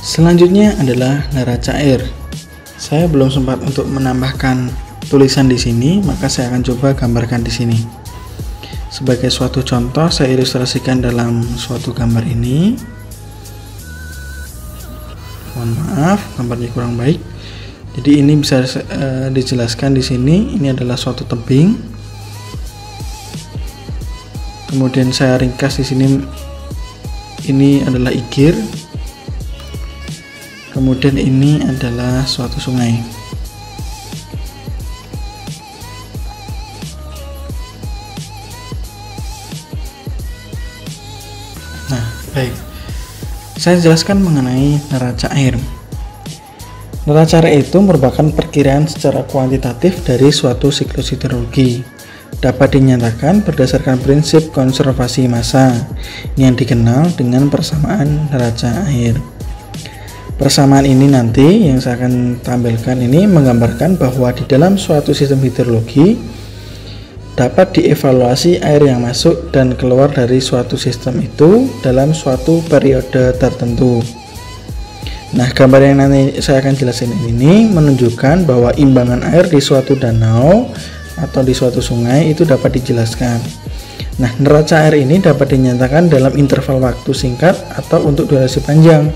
Selanjutnya adalah neraca air. saya belum sempat untuk menambahkan tulisan di sini, maka saya akan coba gambarkan di sini. Sebagai suatu contoh, saya ilustrasikan dalam suatu gambar ini. Mohon maaf, gambarnya kurang baik. Jadi ini bisa dijelaskan di sini. Ini adalah suatu tebing. Kemudian saya ringkas di sini. Ini adalah igir. Kemudian ini adalah suatu sungai. Nah, baik. Saya jelaskan mengenai neraca air. Neraca air itu merupakan perkiraan secara kuantitatif dari suatu siklus hidrologi. Dapat dinyatakan berdasarkan prinsip konservasi massa yang dikenal dengan persamaan neraca air. Persamaan ini nanti yang saya akan tampilkan ini menggambarkan bahwa di dalam suatu sistem hidrologi dapat dievaluasi air yang masuk dan keluar dari suatu sistem itu dalam suatu periode tertentu. Nah, gambar yang nanti saya akan jelasin ini menunjukkan bahwa imbangan air di suatu danau atau di suatu sungai itu dapat dijelaskan. Nah, neraca air ini dapat dinyatakan dalam interval waktu singkat atau untuk durasi panjang.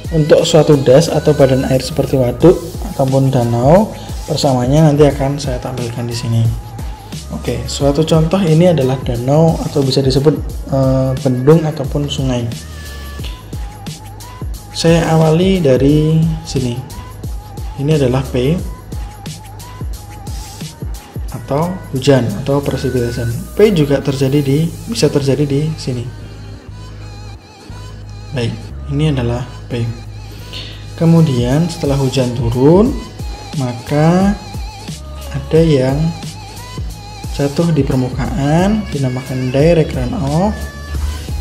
Untuk suatu das atau badan air seperti waduk ataupun danau, persamaannya nanti akan saya tampilkan di sini. Oke, suatu contoh ini adalah danau atau bisa disebut bendung ataupun sungai. Saya awali dari sini. Ini adalah P atau hujan atau precipitation. P juga bisa terjadi di sini. Baik, ini adalah P. Kemudian setelah hujan turun, maka ada yang jatuh di permukaan dinamakan direct runoff.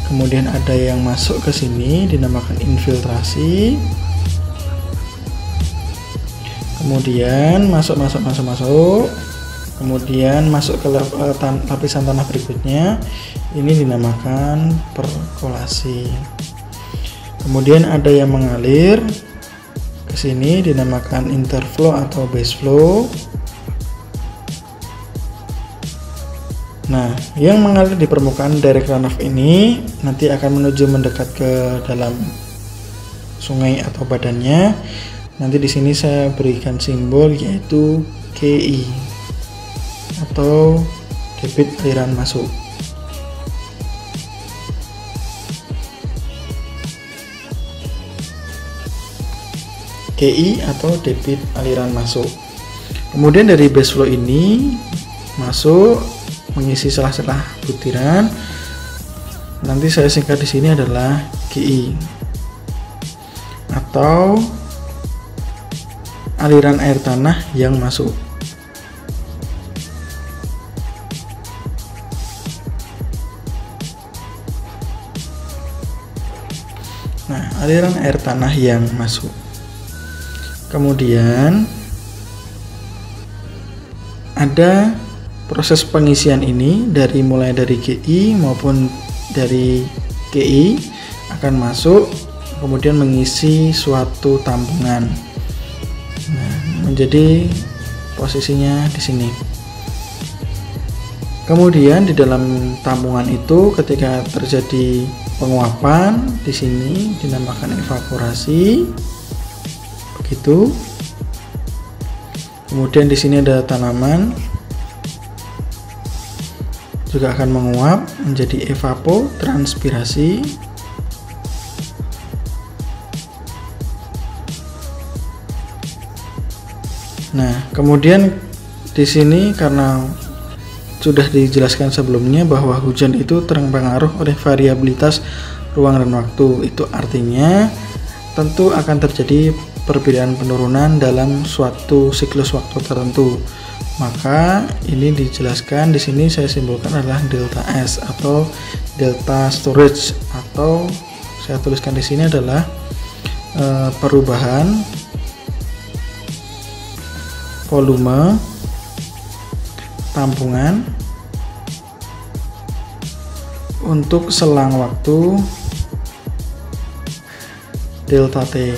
Kemudian ada yang masuk ke sini dinamakan infiltrasi. Kemudian masuk. Kemudian masuk ke lapisan tanah berikutnya. Ini dinamakan perkolasi. Kemudian ada yang mengalir ke sini dinamakan interflow atau baseflow. Nah, yang mengalir di permukaan direct runoff ini nanti akan menuju mendekat ke dalam sungai atau badannya. Nanti di sini saya berikan simbol yaitu KI atau debit aliran masuk. KI atau debit aliran masuk. Kemudian dari baseflow ini masuk mengisi celah-celah butiran. Nanti saya singkat di sini adalah GI atau aliran air tanah yang masuk. Nah, aliran air tanah yang masuk. Kemudian ada proses pengisian ini mulai dari GI maupun dari GI akan masuk kemudian mengisi suatu tampungan. Nah, menjadi posisinya di sini. Kemudian di dalam tampungan itu ketika terjadi penguapan di sini dinamakan evaporasi. Begitu. Kemudian di sini ada tanaman juga akan menguap menjadi evapotranspirasi. Nah, kemudian di sini karena sudah dijelaskan sebelumnya bahwa hujan itu terpengaruh oleh variabilitas ruang dan waktu. Itu artinya tentu akan terjadi perbedaan penurunan dalam suatu siklus waktu tertentu. Maka ini dijelaskan di sini saya simbolkan adalah delta S atau delta storage, atau saya tuliskan di sini adalah perubahan volume tampungan untuk selang waktu delta T.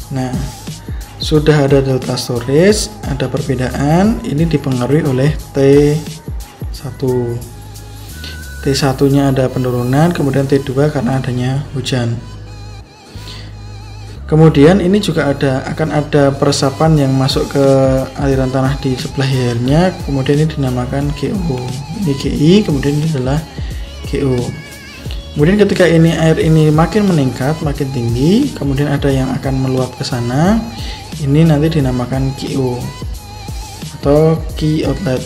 Nah, sudah ada delta storage, ada perbedaan. Ini dipengaruhi oleh T1. T1 nya ada penurunan, kemudian T2 karena adanya hujan. Kemudian ini juga akan ada peresapan yang masuk ke aliran tanah di sebelah hilirnya, kemudian ini dinamakan GO. Ini GI, kemudian ini adalah GO. Kemudian ketika ini air ini makin meningkat, makin tinggi, kemudian ada yang akan meluap ke sana. Ini nanti dinamakan QO atau key outlet,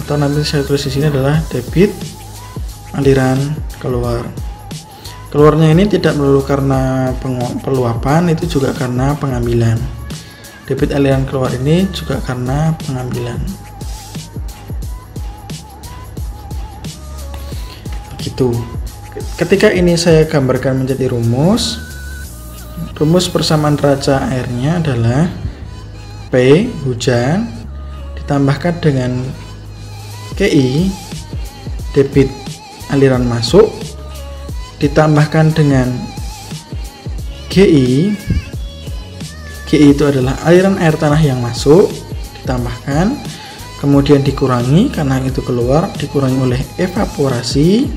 atau nanti saya tulis di sini adalah debit aliran keluar. Keluarnya ini tidak melulu karena peluapan, itu juga karena pengambilan. Debit aliran keluar ini juga karena pengambilan. Begitu. Ketika ini saya gambarkan menjadi rumus persamaan neraca airnya adalah P hujan ditambahkan dengan KI debit aliran masuk ditambahkan dengan GI itu adalah aliran air tanah yang masuk, ditambahkan kemudian dikurangi karena itu keluar, dikurangi oleh evaporasi,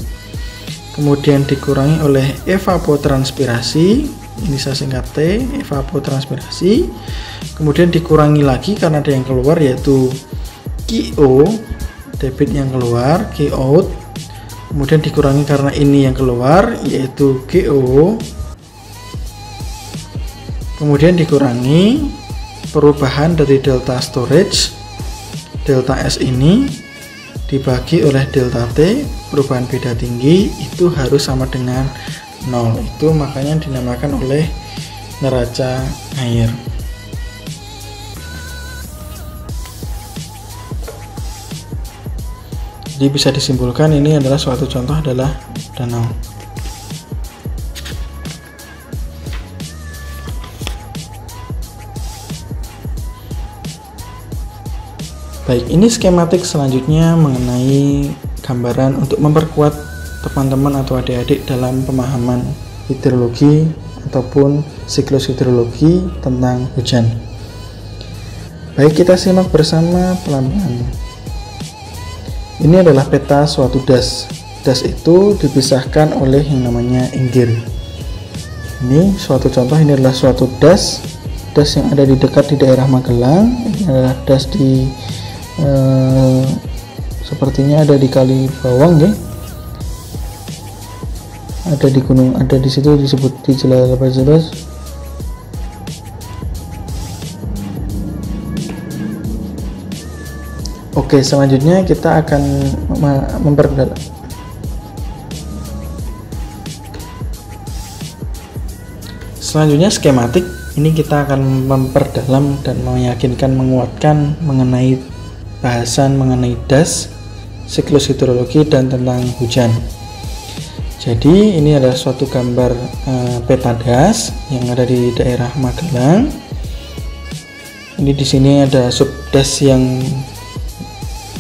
kemudian dikurangi oleh evapotranspirasi, ini saya singkat T, evapotranspirasi, kemudian dikurangi lagi karena ada yang keluar yaitu QO debit yang keluar, Q out, kemudian dikurangi karena ini yang keluar yaitu GO, kemudian dikurangi perubahan dari delta storage, delta S ini dibagi oleh delta T, perubahan beda tinggi itu harus sama dengan 0. Itu makanya dinamakan oleh neraca air. Jadi bisa disimpulkan ini adalah suatu contoh adalah danau. Baik, ini skematik selanjutnya mengenai gambaran untuk memperkuat teman-teman atau adik-adik dalam pemahaman hidrologi ataupun siklus hidrologi tentang hujan. Baik, kita simak bersama pelan-pelan. Ini adalah peta suatu das. Das itu dipisahkan oleh yang namanya inggir. Ini suatu contoh, ini adalah suatu das yang ada di dekat di daerah Magelang. Ini adalah das di sepertinya ada di Kali Bawang, ya. Ada di gunung, ada di situ disebut di jelas. Oke, selanjutnya kita akan memperdalam. Selanjutnya skematik, ini kita akan memperdalam dan meyakinkan, menguatkan mengenai bahasan mengenai das, siklus hidrologi dan tentang hujan. Jadi ini adalah suatu gambar peta das yang ada di daerah Magelang. Ini di sini ada subdas yang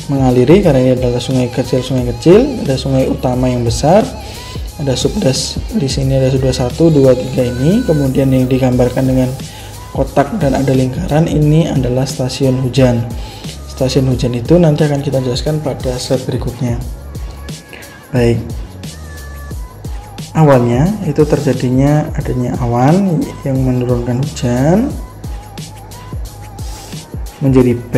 mengaliri karena ini adalah sungai kecil, ada sungai utama yang besar, ada subdas di sini, ada subdas 1, 2, 3 ini, kemudian yang digambarkan dengan kotak dan ada lingkaran ini adalah stasiun hujan. Stasiun hujan itu nanti akan kita jelaskan pada slide berikutnya. Baik, awalnya itu terjadinya adanya awan yang menurunkan hujan menjadi P.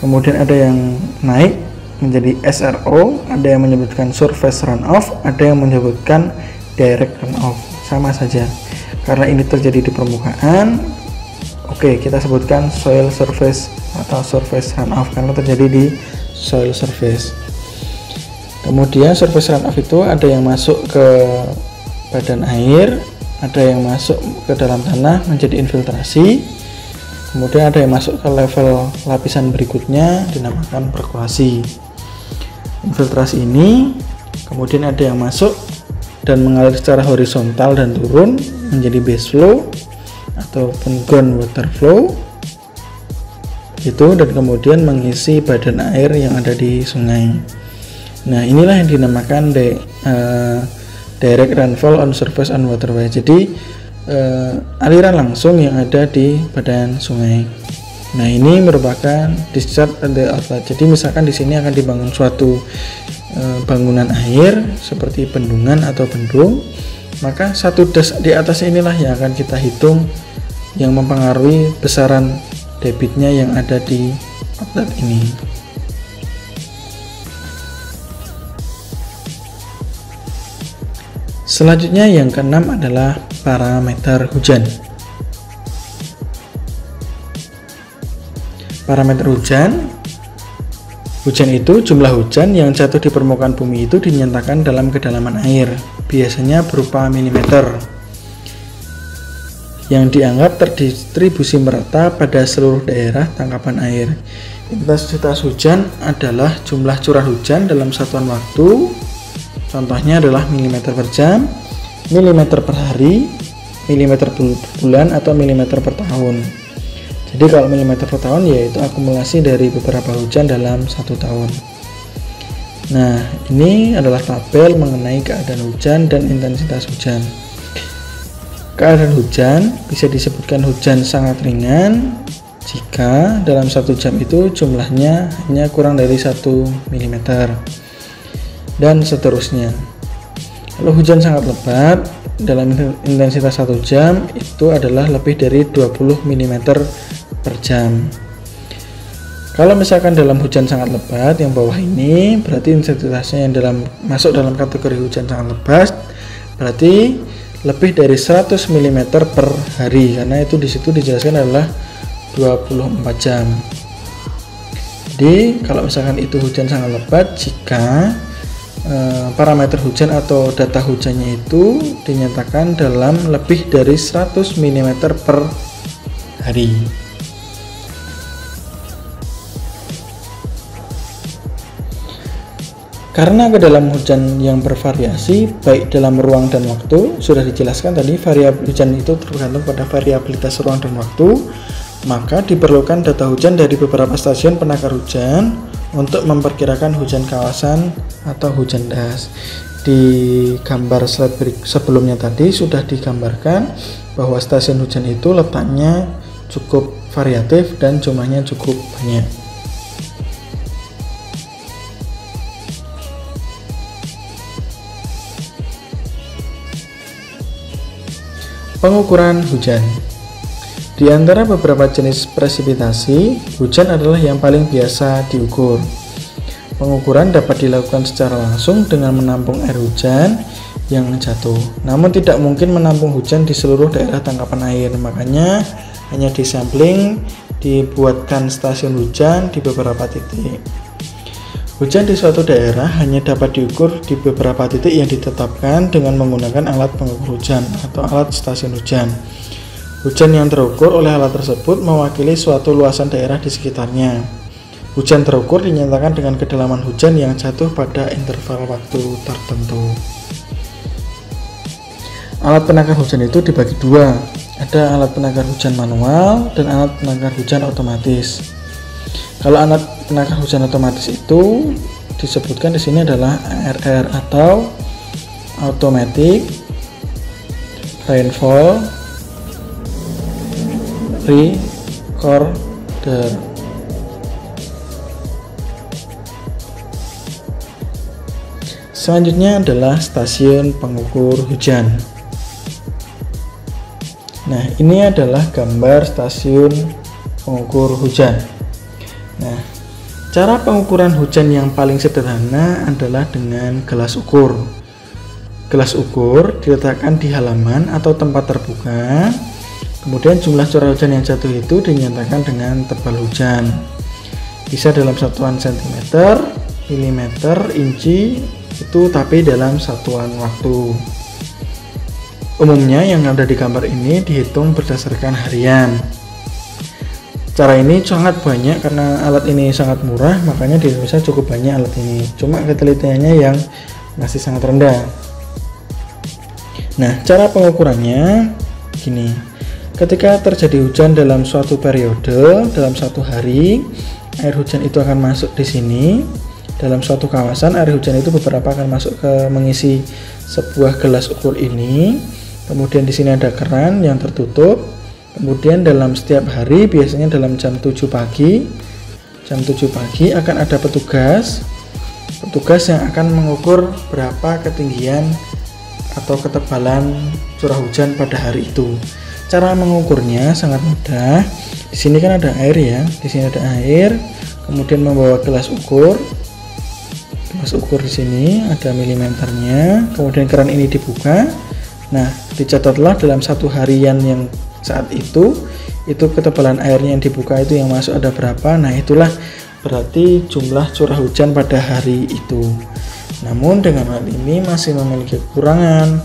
Kemudian ada yang naik menjadi SRO, ada yang menyebutkan surface runoff, ada yang menyebutkan direct runoff, sama saja. Karena ini terjadi di permukaan, oke, kita sebutkan soil surface atau surface runoff karena terjadi di soil surface. Kemudian surface runoff itu ada yang masuk ke badan air, ada yang masuk ke dalam tanah menjadi infiltrasi. Kemudian ada yang masuk ke level lapisan berikutnya dinamakan perkulasi. Infiltrasi ini kemudian ada yang masuk dan mengalir secara horizontal dan turun menjadi base flow ataupun ground water flow itu, dan kemudian mengisi badan air yang ada di sungai. Nah, inilah yang dinamakan direct rainfall on surface and waterway. Jadi aliran langsung yang ada di badan sungai. Nah, ini merupakan discharge at the outlet. Jadi misalkan di sini akan dibangun suatu bangunan air seperti bendungan atau bendung, maka satu das di atas inilah yang akan kita hitung yang mempengaruhi besaran debitnya yang ada di outlet ini. Selanjutnya yang keenam adalah parameter hujan. Parameter hujan itu jumlah hujan yang jatuh di permukaan bumi itu dinyatakan dalam kedalaman air, biasanya berupa milimeter, yang dianggap terdistribusi merata pada seluruh daerah tangkapan air. Intensitas hujan adalah jumlah curah hujan dalam satuan waktu, contohnya adalah milimeter per jam, milimeter per hari, milimeter per bulan, atau milimeter per tahun. Jadi kalau milimeter per tahun yaitu akumulasi dari beberapa hujan dalam satu tahun. Nah, ini adalah tabel mengenai keadaan hujan dan intensitas hujan. Keadaan hujan bisa disebutkan hujan sangat ringan jika dalam 1 jam itu jumlahnya hanya kurang dari 1 mm dan seterusnya. Kalau hujan sangat lebat dalam intensitas 1 jam itu adalah lebih dari 20 mm per jam. Kalau misalkan dalam hujan sangat lebat yang bawah ini, berarti intensitasnya yang masuk dalam kategori hujan sangat lebat, berarti lebih dari 100 mm per hari, karena itu disitu dijelaskan adalah 24 jam. Jadi kalau misalkan itu hujan sangat lebat, jika parameter hujan atau data hujannya itu dinyatakan dalam lebih dari 100 mm per hari. Karena kedalaman hujan yang bervariasi baik dalam ruang dan waktu, sudah dijelaskan tadi variabel hujan itu tergantung pada variabilitas ruang dan waktu, maka diperlukan data hujan dari beberapa stasiun penakar hujan untuk memperkirakan hujan kawasan atau hujan das. Di gambar slide sebelumnya tadi sudah digambarkan bahwa stasiun hujan itu letaknya cukup variatif dan jumlahnya cukup banyak. Pengukuran hujan. Di antara beberapa jenis presipitasi, hujan adalah yang paling biasa diukur. Pengukuran dapat dilakukan secara langsung dengan menampung air hujan yang jatuh. Namun tidak mungkin menampung hujan di seluruh daerah tangkapan air. Makanya hanya disampling, dibuatkan stasiun hujan di beberapa titik. Hujan di suatu daerah hanya dapat diukur di beberapa titik yang ditetapkan dengan menggunakan alat pengukur hujan atau alat stasiun hujan. Hujan yang terukur oleh alat tersebut mewakili suatu luasan daerah di sekitarnya. Hujan terukur dinyatakan dengan kedalaman hujan yang jatuh pada interval waktu tertentu. Alat penakar hujan itu dibagi dua. Ada alat penakar hujan manual dan alat penakar hujan otomatis. Kalau alat penakar hujan otomatis itu disebutkan di sini adalah ARR atau Automatic Rainfall Recorder. Selanjutnya adalah stasiun pengukur hujan. Nah, ini adalah gambar stasiun pengukur hujan. Nah, cara pengukuran hujan yang paling sederhana adalah dengan gelas ukur. Gelas ukur diletakkan di halaman atau tempat terbuka. Kemudian jumlah curah hujan yang jatuh itu dinyatakan dengan tebal hujan. Bisa dalam satuan cm, milimeter, inci, itu tapi dalam satuan waktu. Umumnya yang ada di gambar ini dihitung berdasarkan harian. Cara ini sangat banyak karena alat ini sangat murah, makanya di Indonesia cukup banyak alat ini. Cuma ketelitiannya yang masih sangat rendah. Nah, cara pengukurannya gini. Ketika terjadi hujan dalam suatu periode, dalam satu hari, air hujan itu akan masuk di sini. Dalam suatu kawasan, air hujan itu beberapa akan masuk ke mengisi sebuah gelas ukur ini. Kemudian di sini ada keran yang tertutup. Kemudian dalam setiap hari, biasanya dalam jam 7 pagi, akan ada petugas yang akan mengukur berapa ketinggian atau ketebalan curah hujan pada hari itu. Cara mengukurnya sangat mudah. Di sini kan ada air ya, di sini ada air. Kemudian membawa gelas ukur. Di sini ada milimeternya. Kemudian keran ini dibuka. Nah, dicatatlah dalam satu harian yang saat itu ketebalan airnya yang dibuka itu yang masuk ada berapa. Nah, itulah berarti jumlah curah hujan pada hari itu. Namun dengan hal ini masih memiliki kekurangan.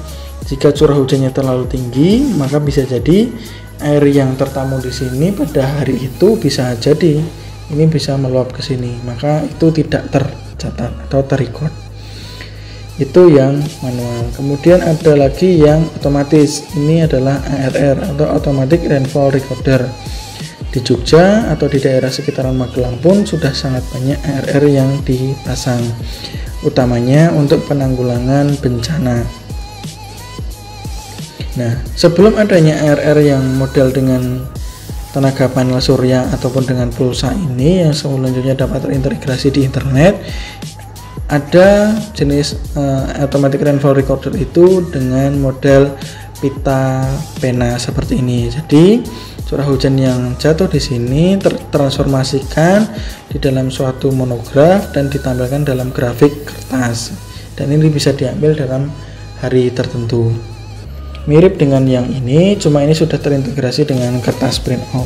Jika curah hujannya terlalu tinggi, maka bisa jadi air yang tertamu di sini pada hari itu bisa jadi ini bisa meluap ke sini, maka itu tidak tercatat atau terrecord. Itu yang manual. Kemudian ada lagi yang otomatis. Ini adalah ARR atau Automatic Rainfall Recorder. Di Jogja atau di daerah sekitaran Magelang pun sudah sangat banyak ARR yang dipasang, utamanya untuk penanggulangan bencana. Nah, sebelum adanya ARR yang model dengan tenaga panel surya ataupun dengan pulsa ini yang selanjutnya dapat terintegrasi di internet, ada jenis Automatic Rainfall Recorder itu dengan model pita pena seperti ini. Jadi curah hujan yang jatuh di sini tertransformasikan di dalam suatu monograf dan ditampilkan dalam grafik kertas. Dan ini bisa diambil dalam hari tertentu. Mirip dengan yang ini, cuma ini sudah terintegrasi dengan kertas printout.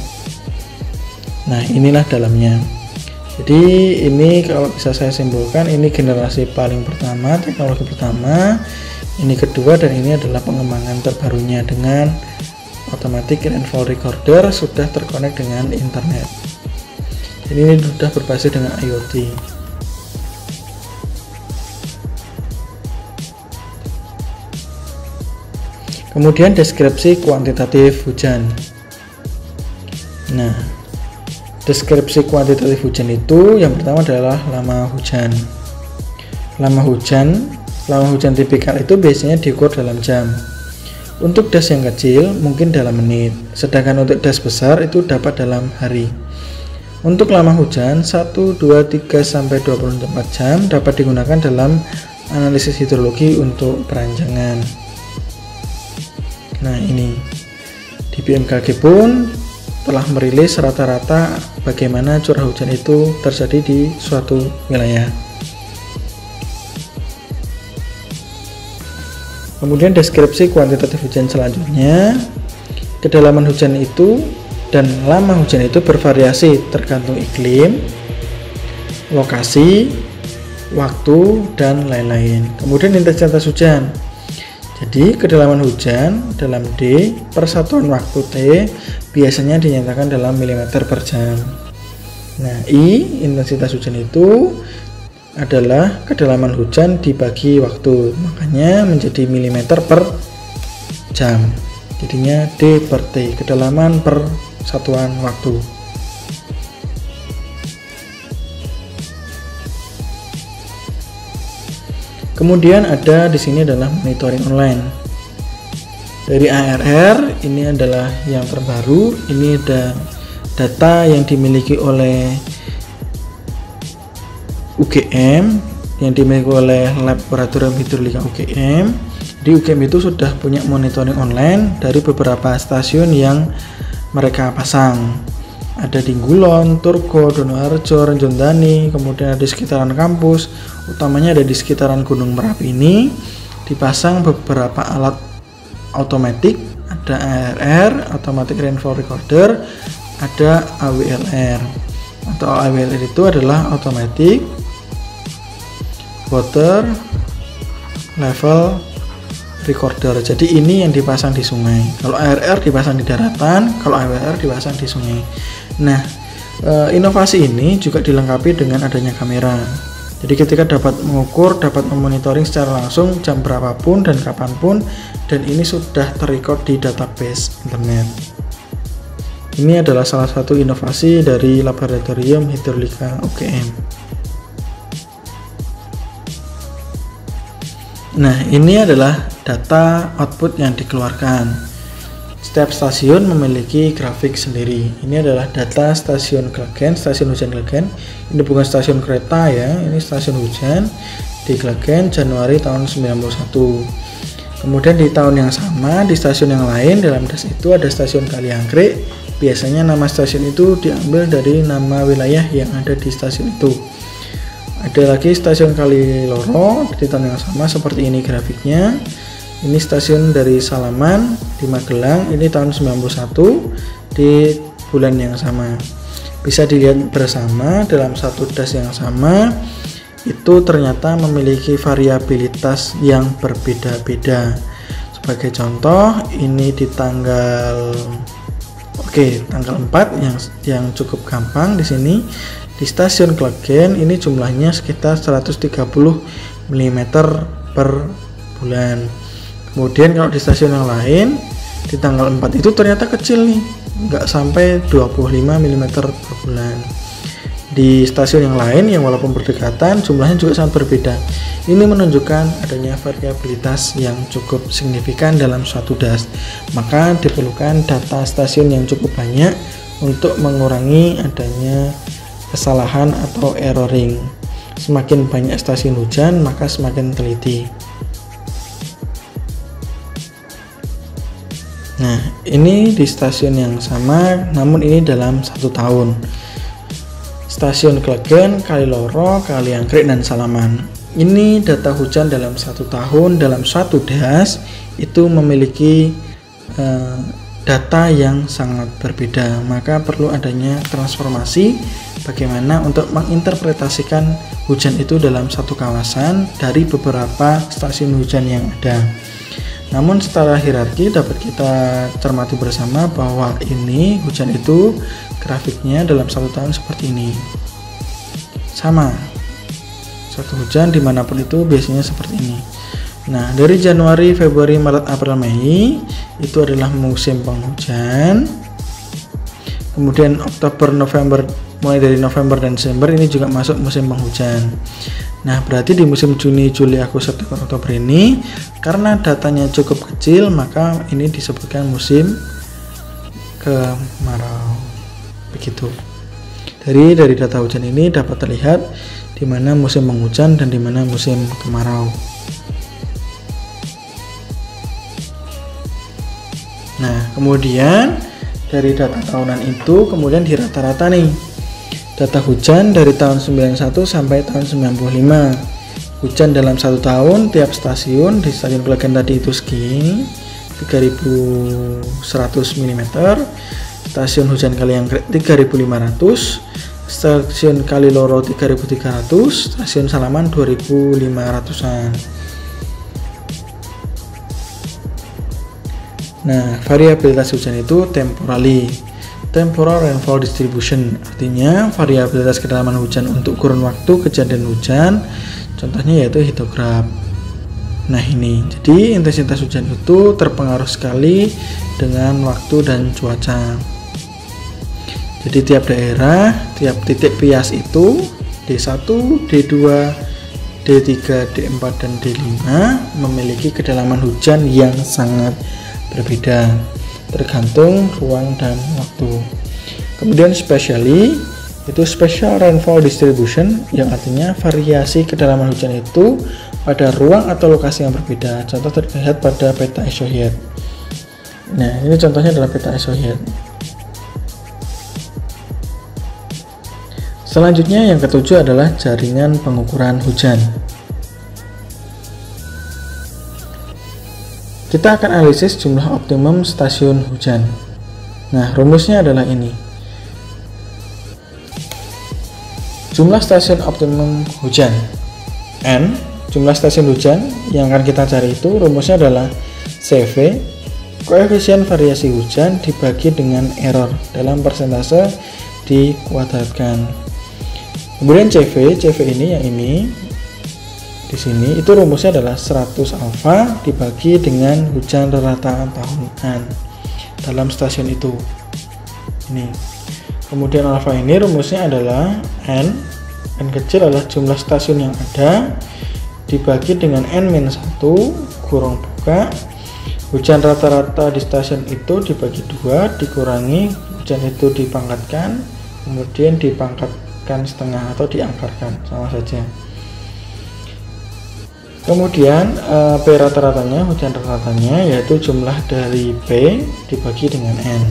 Nah, inilah dalamnya. Jadi ini kalau bisa saya simpulkan, ini generasi paling pertama, teknologi pertama, ini kedua, dan ini adalah pengembangan terbarunya dengan Automatic Rainfall Recorder sudah terkonek dengan internet. Jadi ini sudah berbasis dengan IoT. Kemudian deskripsi kuantitatif hujan. Nah, deskripsi kuantitatif hujan itu yang pertama adalah lama hujan. Lama hujan tipikal itu biasanya diukur dalam jam. Untuk das yang kecil mungkin dalam menit, sedangkan untuk das besar itu dapat dalam hari. Untuk lama hujan 1, 2, 3 sampai 24 jam dapat digunakan dalam analisis hidrologi untuk peranjangan. Nah, ini di BMKG pun telah merilis rata-rata bagaimana curah hujan itu terjadi di suatu wilayah. Kemudian deskripsi kuantitatif hujan selanjutnya, kedalaman hujan itu dan lama hujan itu bervariasi tergantung iklim, lokasi, waktu, dan lain-lain. Kemudian intensitas hujan. Jadi kedalaman hujan dalam D per satuan waktu T biasanya dinyatakan dalam milimeter per jam. Nah, I intensitas hujan itu adalah kedalaman hujan dibagi waktu, makanya menjadi milimeter per jam. Jadinya D per T, kedalaman per satuan waktu. Kemudian ada di sini adalah monitoring online. Dari ARR ini adalah yang terbaru. Ini ada data yang dimiliki oleh UGM, yang dimiliki oleh Laboratorium Hidrolika UGM. Di UGM itu sudah punya monitoring online dari beberapa stasiun yang mereka pasang. Ada di Gulon, Turgo, Donoharjo, Renjondani, kemudian ada di sekitaran kampus, utamanya ada di sekitaran Gunung Merapi ini dipasang beberapa alat otomatis, ada ARR, Automatic Rainfall Recorder, ada AWLR. Atau AWLR itu adalah Automatic Water Level Recorder. Jadi ini yang dipasang di sungai. Kalau ARR dipasang di daratan, kalau AWLR dipasang di sungai. Nah, inovasi ini juga dilengkapi dengan adanya kamera. Jadi ketika dapat mengukur, dapat memonitoring secara langsung jam berapapun dan kapanpun, dan ini sudah terrecord di database internet. Ini adalah salah satu inovasi dari Laboratorium Hidrolika UGM. Nah, ini adalah data output yang dikeluarkan. Setiap stasiun memiliki grafik sendiri. Ini adalah data stasiun Klegen, stasiun hujan Klegen. Ini bukan stasiun kereta ya, ini stasiun hujan di Klegen Januari tahun 91. Kemudian di tahun yang sama di stasiun yang lain dalam das itu ada stasiun Kaliangkrik. Biasanya nama stasiun itu diambil dari nama wilayah yang ada di stasiun itu. Ada lagi stasiun Kaliloro di tahun yang sama seperti ini grafiknya. Ini stasiun dari Salaman di Magelang, ini tahun 91 di bulan yang sama. Bisa dilihat bersama dalam satu das yang sama itu ternyata memiliki variabilitas yang berbeda-beda. Sebagai contoh, ini di tanggal 4 yang cukup gampang di sini. Di stasiun Klegen ini jumlahnya sekitar 130 mm per bulan. Kemudian kalau di stasiun yang lain di tanggal 4 itu ternyata kecil nih, nggak sampai 25 mm per bulan. Di stasiun yang lain yang walaupun berdekatan jumlahnya juga sangat berbeda. Ini menunjukkan adanya variabilitas yang cukup signifikan dalam suatu das. Maka diperlukan data stasiun yang cukup banyak untuk mengurangi adanya kesalahan atau erroring. Semakin banyak stasiun hujan maka semakin teliti. Nah, ini di stasiun yang sama, namun ini dalam 1 tahun. Stasiun Klegen, Kaliloro, Kaliangkrik, dan Salaman. Ini data hujan dalam 1 tahun dalam suatu das itu memiliki data yang sangat berbeda. Maka perlu adanya transformasi bagaimana untuk menginterpretasikan hujan itu dalam satu kawasan dari beberapa stasiun hujan yang ada. Namun secara hierarki dapat kita cermati bersama bahwa ini hujan itu grafiknya dalam 1 tahun seperti ini. Sama, satu hujan dimanapun itu biasanya seperti ini. Nah, dari Januari, Februari, Maret, April, Mei itu adalah musim penghujan. Kemudian Oktober, November, mulai dari November dan Desember ini juga masuk musim penghujan. Nah, berarti di musim Juni, Juli, Agustus, September, Oktober ini karena datanya cukup kecil, maka ini disebutkan musim kemarau. Begitu. Dari data hujan ini dapat terlihat di mana musim penghujan dan di mana musim kemarau. Nah, kemudian dari data tahunan itu kemudian dirata-rata nih. Data hujan dari tahun 91 sampai tahun 95. Hujan dalam 1 tahun tiap stasiun di stasiun Klegen tadi itu segini 3100 mm. Stasiun hujan Kaliangkrik 3500, stasiun Kaliloro 3300, stasiun Salaman 2500-an. Nah, variabilitas hujan itu temporal rainfall distribution, artinya variabilitas kedalaman hujan untuk kurun waktu kejadian hujan, contohnya yaitu hitograf. Nah, ini jadi intensitas hujan itu terpengaruh sekali dengan waktu dan cuaca. Jadi tiap daerah, tiap titik pias itu D1, D2, D3, D4, dan D5 memiliki kedalaman hujan yang sangat berbeda tergantung ruang dan waktu. Kemudian spatially itu special rainfall distribution, yang artinya variasi kedalaman hujan itu pada ruang atau lokasi yang berbeda. Contoh terlihat pada peta isohid. Nah, ini contohnya adalah peta isohid. Selanjutnya yang ketujuh adalah jaringan pengukuran hujan. Kita akan analisis jumlah optimum stasiun hujan. Nah, rumusnya adalah ini. Jumlah stasiun optimum hujan N, jumlah stasiun hujan yang akan kita cari itu rumusnya adalah CV, koefisien variasi hujan dibagi dengan error dalam persentase dikuadratkan. Kemudian CV ini yang ini di sini itu rumusnya adalah 100 alfa dibagi dengan hujan rata tahunan dalam stasiun itu. Ini. Kemudian alfa ini rumusnya adalah N kecil adalah jumlah stasiun yang ada dibagi dengan N-1 kurung buka. Hujan rata-rata di stasiun itu dibagi 2, dikurangi hujan itu dipangkatkan, kemudian dipangkatkan setengah atau diangkarkan, sama saja. Kemudian P rata-ratanya, hujan rata-ratanya yaitu jumlah dari P dibagi dengan N.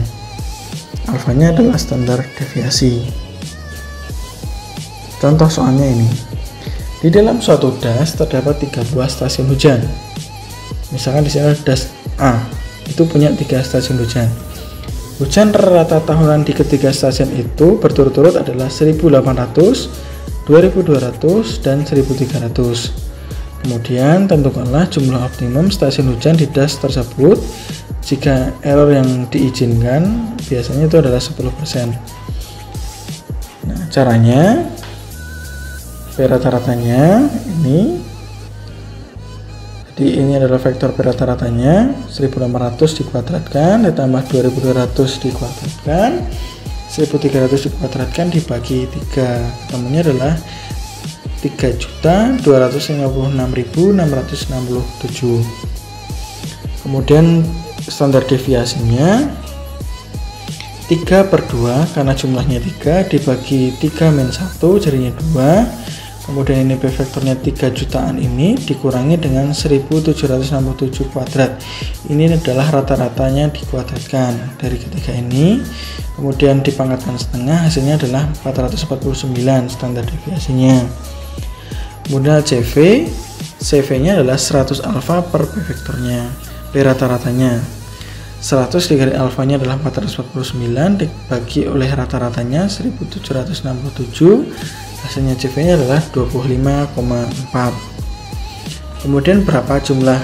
Alfanya adalah standar deviasi. Contoh soalnya ini. Di dalam suatu das terdapat 3 buah stasiun hujan. Misalkan di sini ada das A, itu punya 3 stasiun hujan. Hujan rata tahunan di ketiga stasiun itu berturut-turut adalah 1800, 2200, dan 1300. Kemudian tentukanlah jumlah optimum stasiun hujan di das tersebut. Jika error yang diizinkan biasanya itu adalah 10%. Nah, caranya P rata-ratanya ini, jadi ini adalah vektor P rata-ratanya 1800 dikuadratkan ditambah 2200 dikuadratkan, 1300 dikuadratkan dibagi 3, ketemunya adalah 3.256.667. Kemudian standar deviasinya 3/2 karena jumlahnya 3 dibagi 3-1 jadinya 2. Kemudian ini P vektornya 3 jutaan ini dikurangi dengan 1767 kuadrat. Ini adalah rata-ratanya dikuadratkan dari ketiga ini. Kemudian dipangkatkan setengah, hasilnya adalah 449 standar deviasinya. Kemudian CV, CV-nya adalah 100 alfa per P vektornya, P rata-ratanya. 100 dikali alfanya adalah 449 dibagi oleh rata-ratanya 1767, hasilnya CV-nya adalah 25,4. Kemudian berapa jumlah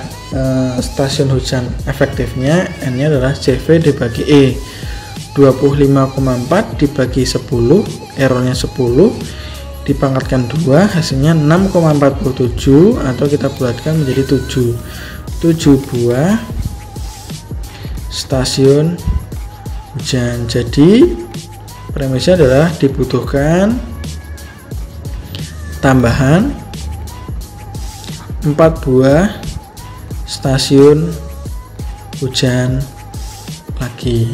stasiun hujan efektifnya? N-nya adalah CV dibagi E. 25,4 dibagi 10, errornya 10, dipangkatkan 2, hasilnya 6,47 atau kita bulatkan menjadi 7 buah stasiun hujan. Jadi premisnya adalah dibutuhkan tambahan 4 buah stasiun hujan lagi.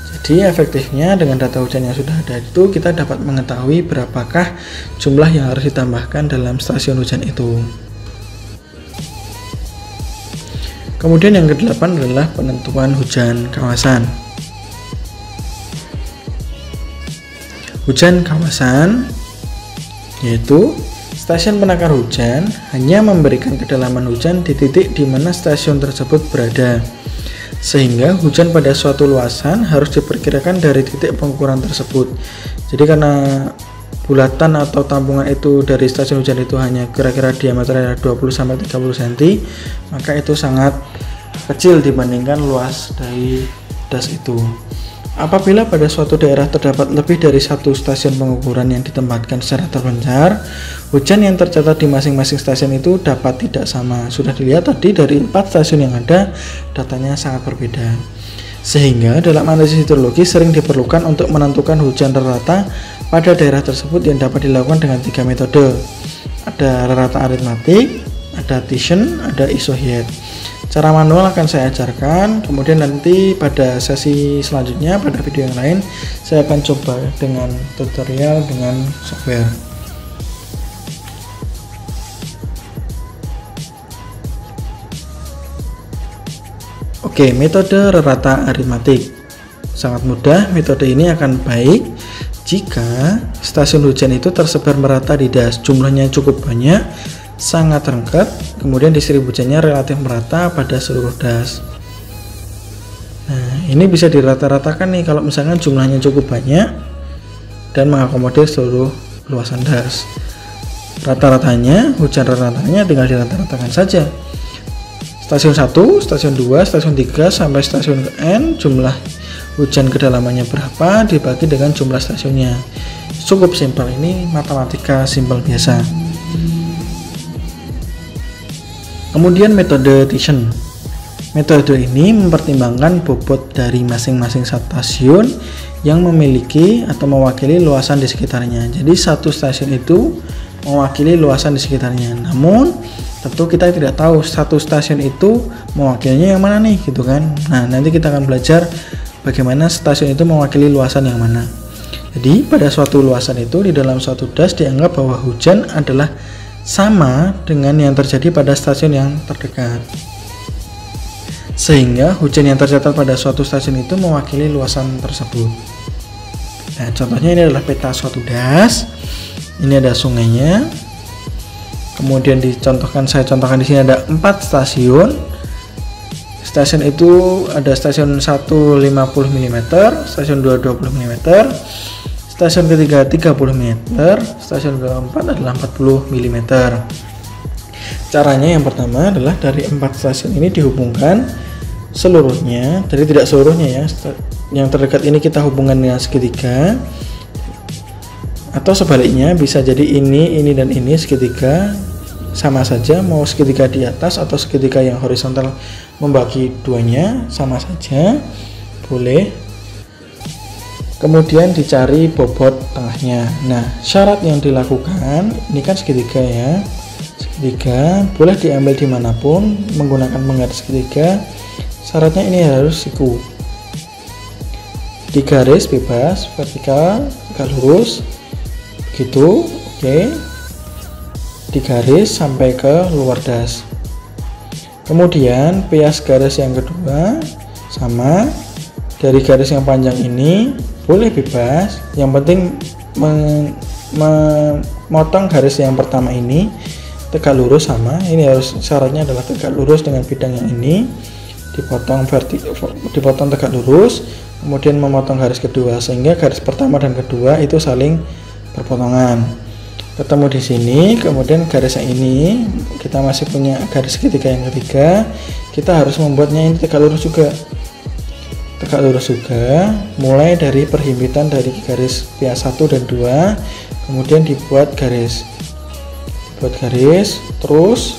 Jadi efektifnya dengan data hujan yang sudah ada itu kita dapat mengetahui berapakah jumlah yang harus ditambahkan dalam stasiun hujan itu. Kemudian yang ke-8 adalah penentuan hujan kawasan. Hujan kawasan yaitu stasiun penakar hujan hanya memberikan kedalaman hujan di titik di mana stasiun tersebut berada, sehingga hujan pada suatu luasan harus diperkirakan dari titik pengukuran tersebut. Jadi karena bulatan atau tampungan itu dari stasiun hujan itu hanya kira-kira diameternya 20-30 cm, maka itu sangat kecil dibandingkan luas dari das itu. Apabila pada suatu daerah terdapat lebih dari 1 stasiun pengukuran yang ditempatkan secara terpencar, hujan yang tercatat di masing-masing stasiun itu dapat tidak sama. Sudah dilihat tadi dari 4 stasiun yang ada, datanya sangat berbeda. Sehingga dalam analisis hidrologi sering diperlukan untuk menentukan hujan rata pada daerah tersebut yang dapat dilakukan dengan 3 metode. Ada rata aritmatik, ada Thiessen, ada isohyet. Cara manual akan saya ajarkan, kemudian nanti pada sesi selanjutnya pada video yang lain saya akan coba dengan tutorial dengan software. Oke, metode rata aritmatik sangat mudah. Metode ini akan baik jika stasiun hujan itu tersebar merata di das, jumlahnya cukup banyak, sangat rengket, kemudian distribusinya relatif merata pada seluruh das. Nah, ini bisa dirata-ratakan nih kalau misalkan jumlahnya cukup banyak dan mengakomodir seluruh luasan das. Rata-ratanya, hujan rata-ratanya tinggal dirata-ratakan saja. Stasiun 1, stasiun 2, stasiun 3 sampai stasiun N, jumlah hujan kedalamannya berapa dibagi dengan jumlah stasiunnya. Cukup simpel, ini matematika simpel biasa. Kemudian metode Thiessen. Metode ini mempertimbangkan bobot dari masing-masing stasiun yang memiliki atau mewakili luasan di sekitarnya. Jadi satu stasiun itu mewakili luasan di sekitarnya. Namun tentu kita tidak tahu satu stasiun itu mewakilinya yang mana nih gitu kan. Nah, nanti kita akan belajar bagaimana stasiun itu mewakili luasan yang mana. Jadi pada suatu luasan itu di dalam suatu das dianggap bahwa hujan adalah sama dengan yang terjadi pada stasiun yang terdekat. Sehingga hujan yang tercatat pada suatu stasiun itu mewakili luasan tersebut. Nah, contohnya ini adalah peta suatu das. Ini ada sungainya. Kemudian saya contohkan di sini ada 4 stasiun. Stasiun itu ada stasiun 1 50 mm, stasiun 2 20 mm, stasiun ketiga 30 mm, stasiun keempat adalah 40 mm. Caranya yang pertama adalah dari 4 stasiun ini dihubungkan seluruhnya, jadi tidak seluruhnya ya. Yang terdekat ini kita hubungkan dengan segitiga, atau sebaliknya bisa jadi ini dan ini segitiga sama saja, mau segitiga di atas atau segitiga yang horizontal membagi duanya sama saja, boleh. Kemudian dicari bobot tengahnya. Nah, syarat yang dilakukan ini kan segitiga ya, segitiga boleh diambil dimanapun menggunakan penggaris segitiga. Syaratnya ini harus siku, di garis bebas, vertikal, tegak lurus, begitu. Oke, di garis sampai ke luar das. Kemudian pias garis yang kedua sama, dari garis yang panjang ini boleh bebas, yang penting memotong garis yang pertama ini tegak lurus sama. Ini harus syaratnya adalah tegak lurus dengan bidang yang ini, dipotong tegak lurus, kemudian memotong garis kedua sehingga garis pertama dan kedua itu saling berpotongan, ketemu di sini. Kemudian garis yang ini kita masih punya garis segitiga yang ketiga, kita harus membuatnya ini tegak lurus juga. Tegak lurus juga, mulai dari perhimpitan dari garis pias 1 dan 2, kemudian dibuat garis terus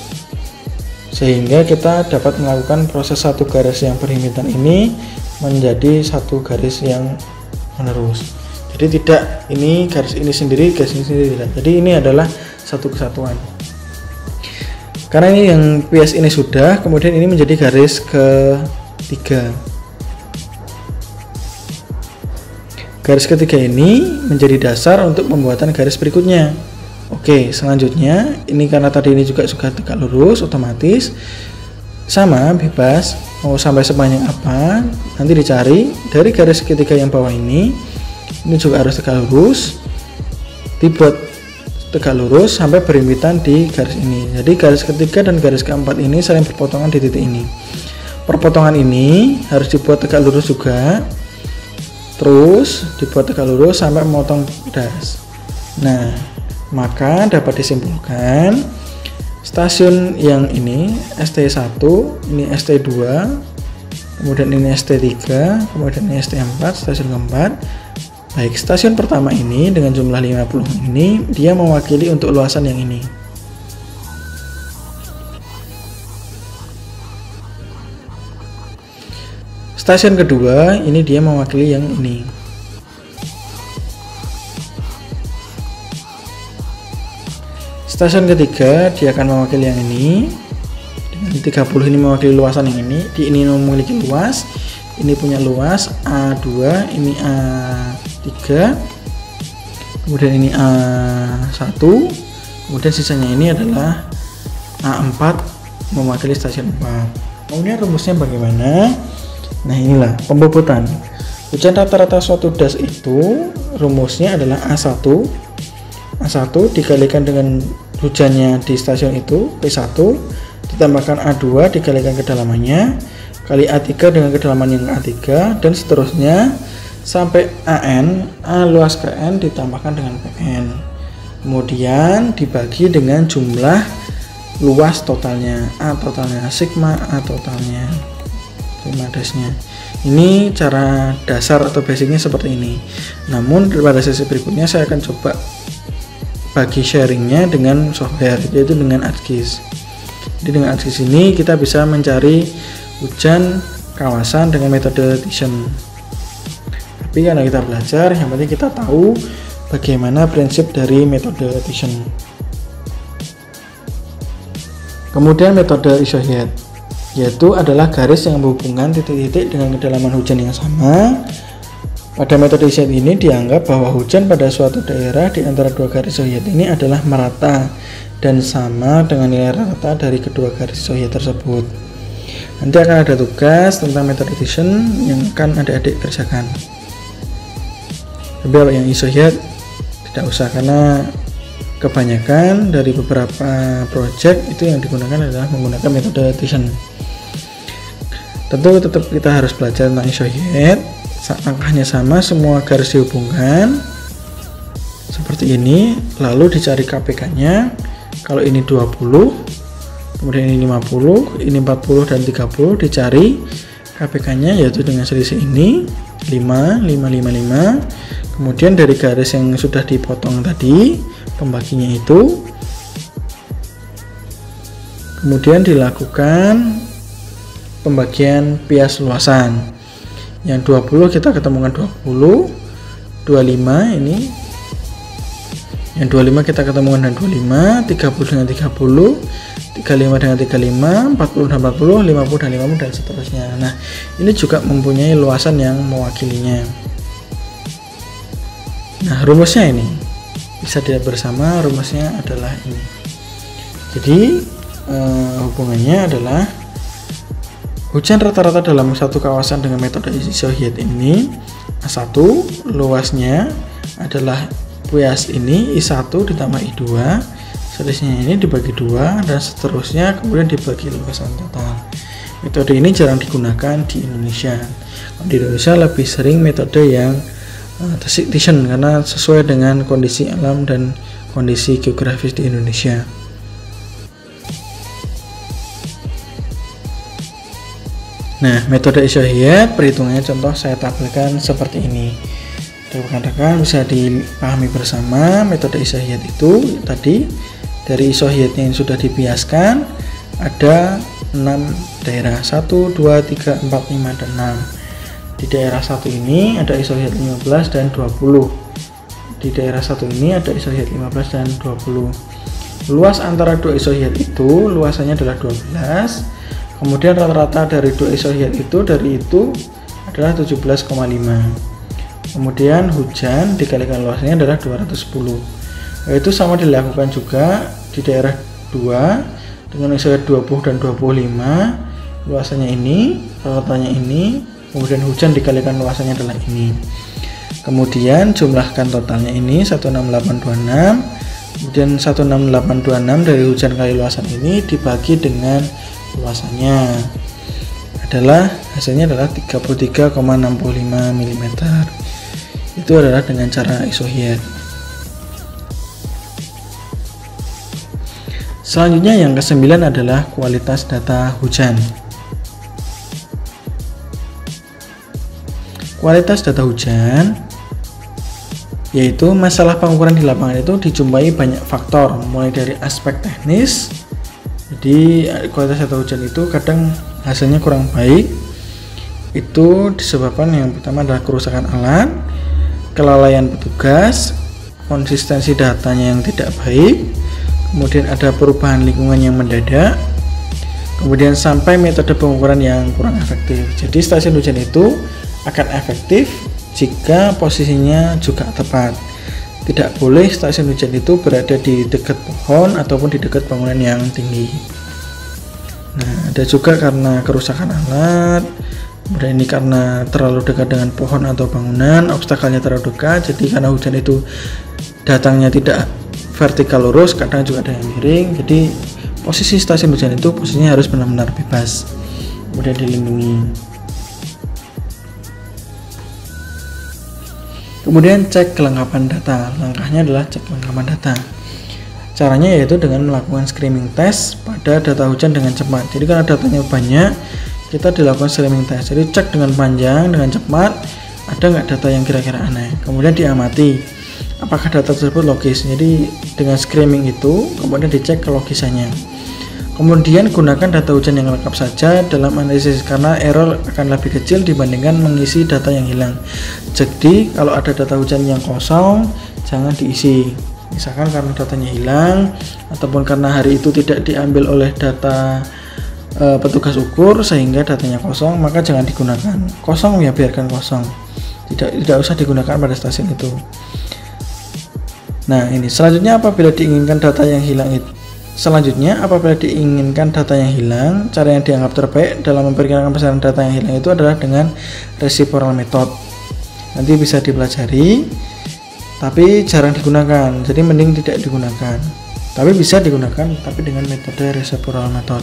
sehingga kita dapat melakukan proses satu garis yang perhimpitan ini menjadi satu garis yang menerus. Jadi tidak ini garis ini sendiri, garis ini sendiri tidak. Jadi ini adalah satu kesatuan. Karena ini yang pias ini sudah, kemudian ini menjadi garis ketiga. Garis ketiga ini menjadi dasar untuk pembuatan garis berikutnya. Oke, selanjutnya ini karena tadi ini juga tegak lurus, otomatis sama bebas mau sampai sepanjang apa nanti dicari. Dari garis ketiga yang bawah ini juga harus tegak lurus, dibuat tegak lurus sampai berhimpitan di garis ini. Jadi garis ketiga dan garis keempat ini saling berpotongan di titik ini. Perpotongan ini harus dibuat tegak lurus juga, terus dibuat tegak lurus sampai memotong das. Nah, maka dapat disimpulkan stasiun yang ini ST1, ini ST2, kemudian ini ST3, kemudian ini ST4, stasiun keempat. Baik, stasiun pertama ini dengan jumlah 50 ini dia mewakili untuk luasan yang ini. Stasiun kedua ini dia mewakili yang ini. Stasiun ketiga dia akan mewakili yang ini. Dengan 30 ini mewakili luasan yang ini. Di ini memiliki luas, ini punya luas A2, ini A3, kemudian ini A1, kemudian sisanya ini adalah A4 mewakili stasiun 4. Kemudian rumusnya bagaimana? Nah, inilah pembobotan. Hujan rata-rata suatu das itu rumusnya adalah A1 dikalikan dengan hujannya di stasiun itu P1 ditambahkan A2 dikalikan kedalamannya kali A3 dengan kedalaman yang A3 dan seterusnya sampai AN, A luas ke N ditambahkan dengan PN, kemudian dibagi dengan jumlah luas totalnya, A totalnya, sigma A totalnya, sigma dasnya. Ini cara dasar atau basicnya seperti ini. Namun pada sesi berikutnya saya akan coba bagi sharingnya dengan software, yaitu dengan ArcGIS. Jadi dengan ArcGIS ini kita bisa mencari hujan kawasan dengan metode Thyssen. Tapi karena kita belajar, yang penting kita tahu bagaimana prinsip dari metode Thyssen. Kemudian metode isoheat, yaitu adalah garis yang menghubungkan titik-titik dengan kedalaman hujan yang sama. Pada metode isoheat ini dianggap bahwa hujan pada suatu daerah di antara dua garis isoheat ini adalah merata dan sama dengan nilai rata dari kedua garis isoheat tersebut. Nanti akan ada tugas tentang metode addition yang akan adik-adik kerjakan. Tapi kalau yang isoheat tidak usah, karena kebanyakan dari beberapa project itu yang digunakan adalah menggunakan metode addition. Tentu tetap kita harus belajar tentang isoheat. Langkahnya sama, semua garis dihubungkan seperti ini, lalu dicari KPK nya. Kalau ini 20, kemudian ini 50, ini 40 dan 30, dicari KPK nya yaitu dengan selisih ini 5, 5, 5, 5. Kemudian dari garis yang sudah dipotong tadi, pembaginya itu, kemudian dilakukan pembagian bias luasan. Yang 20 kita ketemukan 20, 25 ini, yang 25 kita ketemukan dengan 25, 30 dengan 30, 35 dengan 35, 40 dan 40, 50 dan 50 dan seterusnya. Nah, ini juga mempunyai luasan yang mewakilinya. Nah, rumusnya ini bisa dilihat bersama, rumusnya adalah ini. Jadi hubungannya adalah hujan rata-rata dalam satu kawasan dengan metode isoheat ini A1, luasnya adalah bias ini I1 ditambah I2, selisihnya ini dibagi 2 dan seterusnya, kemudian dibagi luasan total. Metode ini jarang digunakan di Indonesia. Di Indonesia lebih sering metode yang addition karena sesuai dengan kondisi alam dan kondisi geografis di Indonesia. Nah, metode isoheat perhitungannya contoh saya tampilkan seperti ini. Rekan-rekan bisa dipahami bersama metode isoheat itu tadi dari isoheatnya yang sudah dibiaskan ada 6 daerah, 1, 2, 3, 4, 5, dan 6. Di daerah 1 ini ada isoheat 15 dan 20. Di daerah 1 ini ada isoheat 15 dan 20. Luas antara dua isoheat itu luasannya adalah 12. Kemudian rata-rata dari dua isoheat itu adalah 17,5. Kemudian hujan dikalikan luasnya adalah 210. Itu sama dilakukan juga di daerah 2 dengan isoheat 20 dan 25. Luasannya ini, rata-ratanya ini. Kemudian hujan dikalikan luasannya adalah ini. Kemudian jumlahkan totalnya ini 16826. Kemudian 16826 dari hujan kali luasan ini dibagi dengan luasannya hasilnya adalah 33,65 mm. Itu adalah dengan cara isoheat. Selanjutnya yang ke-9 adalah kualitas data hujan. Kualitas data hujan yaitu masalah pengukuran di lapangan itu dijumpai banyak faktor, mulai dari aspek teknis. Jadi kualitas data hujan itu kadang hasilnya kurang baik. Itu disebabkan yang pertama adalah kerusakan alat, kelalaian petugas, konsistensi datanya yang tidak baik, kemudian ada perubahan lingkungan yang mendadak, kemudian sampai metode pengukuran yang kurang efektif. Jadi stasiun hujan itu akan efektif jika posisinya juga tepat. Tidak boleh stasiun hujan itu berada di dekat pohon ataupun di dekat bangunan yang tinggi. Nah, ada juga karena kerusakan alat, kemudian ini karena terlalu dekat dengan pohon atau bangunan, obstakelnya terlalu dekat. Jadi karena hujan itu datangnya tidak vertikal lurus, kadang juga ada yang miring. Jadi posisi stasiun hujan itu posisinya harus benar-benar bebas, kemudian dilindungi. Kemudian cek kelengkapan data. Langkahnya adalah cek kelengkapan data. Caranya yaitu dengan melakukan screening test pada data hujan dengan cepat. Jadi karena datanya banyak, kita dilakukan screening test. Jadi cek dengan panjang, dengan cepat, ada nggak data yang kira-kira aneh. Kemudian diamati apakah data tersebut logis. Jadi dengan screening itu kemudian dicek kelogisannya. Kemudian gunakan data hujan yang lengkap saja dalam analisis karena error akan lebih kecil dibandingkan mengisi data yang hilang. Jadi kalau ada data hujan yang kosong jangan diisi. Misalkan karena datanya hilang ataupun karena hari itu tidak diambil oleh data petugas ukur sehingga datanya kosong, maka jangan digunakan. Kosong ya biarkan kosong, tidak usah digunakan pada stasiun itu. Nah, ini selanjutnya apabila diinginkan data yang hilang cara yang dianggap terbaik dalam memperkirakan besaran data yang hilang itu adalah dengan reciprocal method. Nanti bisa dipelajari, tapi jarang digunakan, jadi mending tidak digunakan. Tapi bisa digunakan, tapi dengan metode reciprocal method.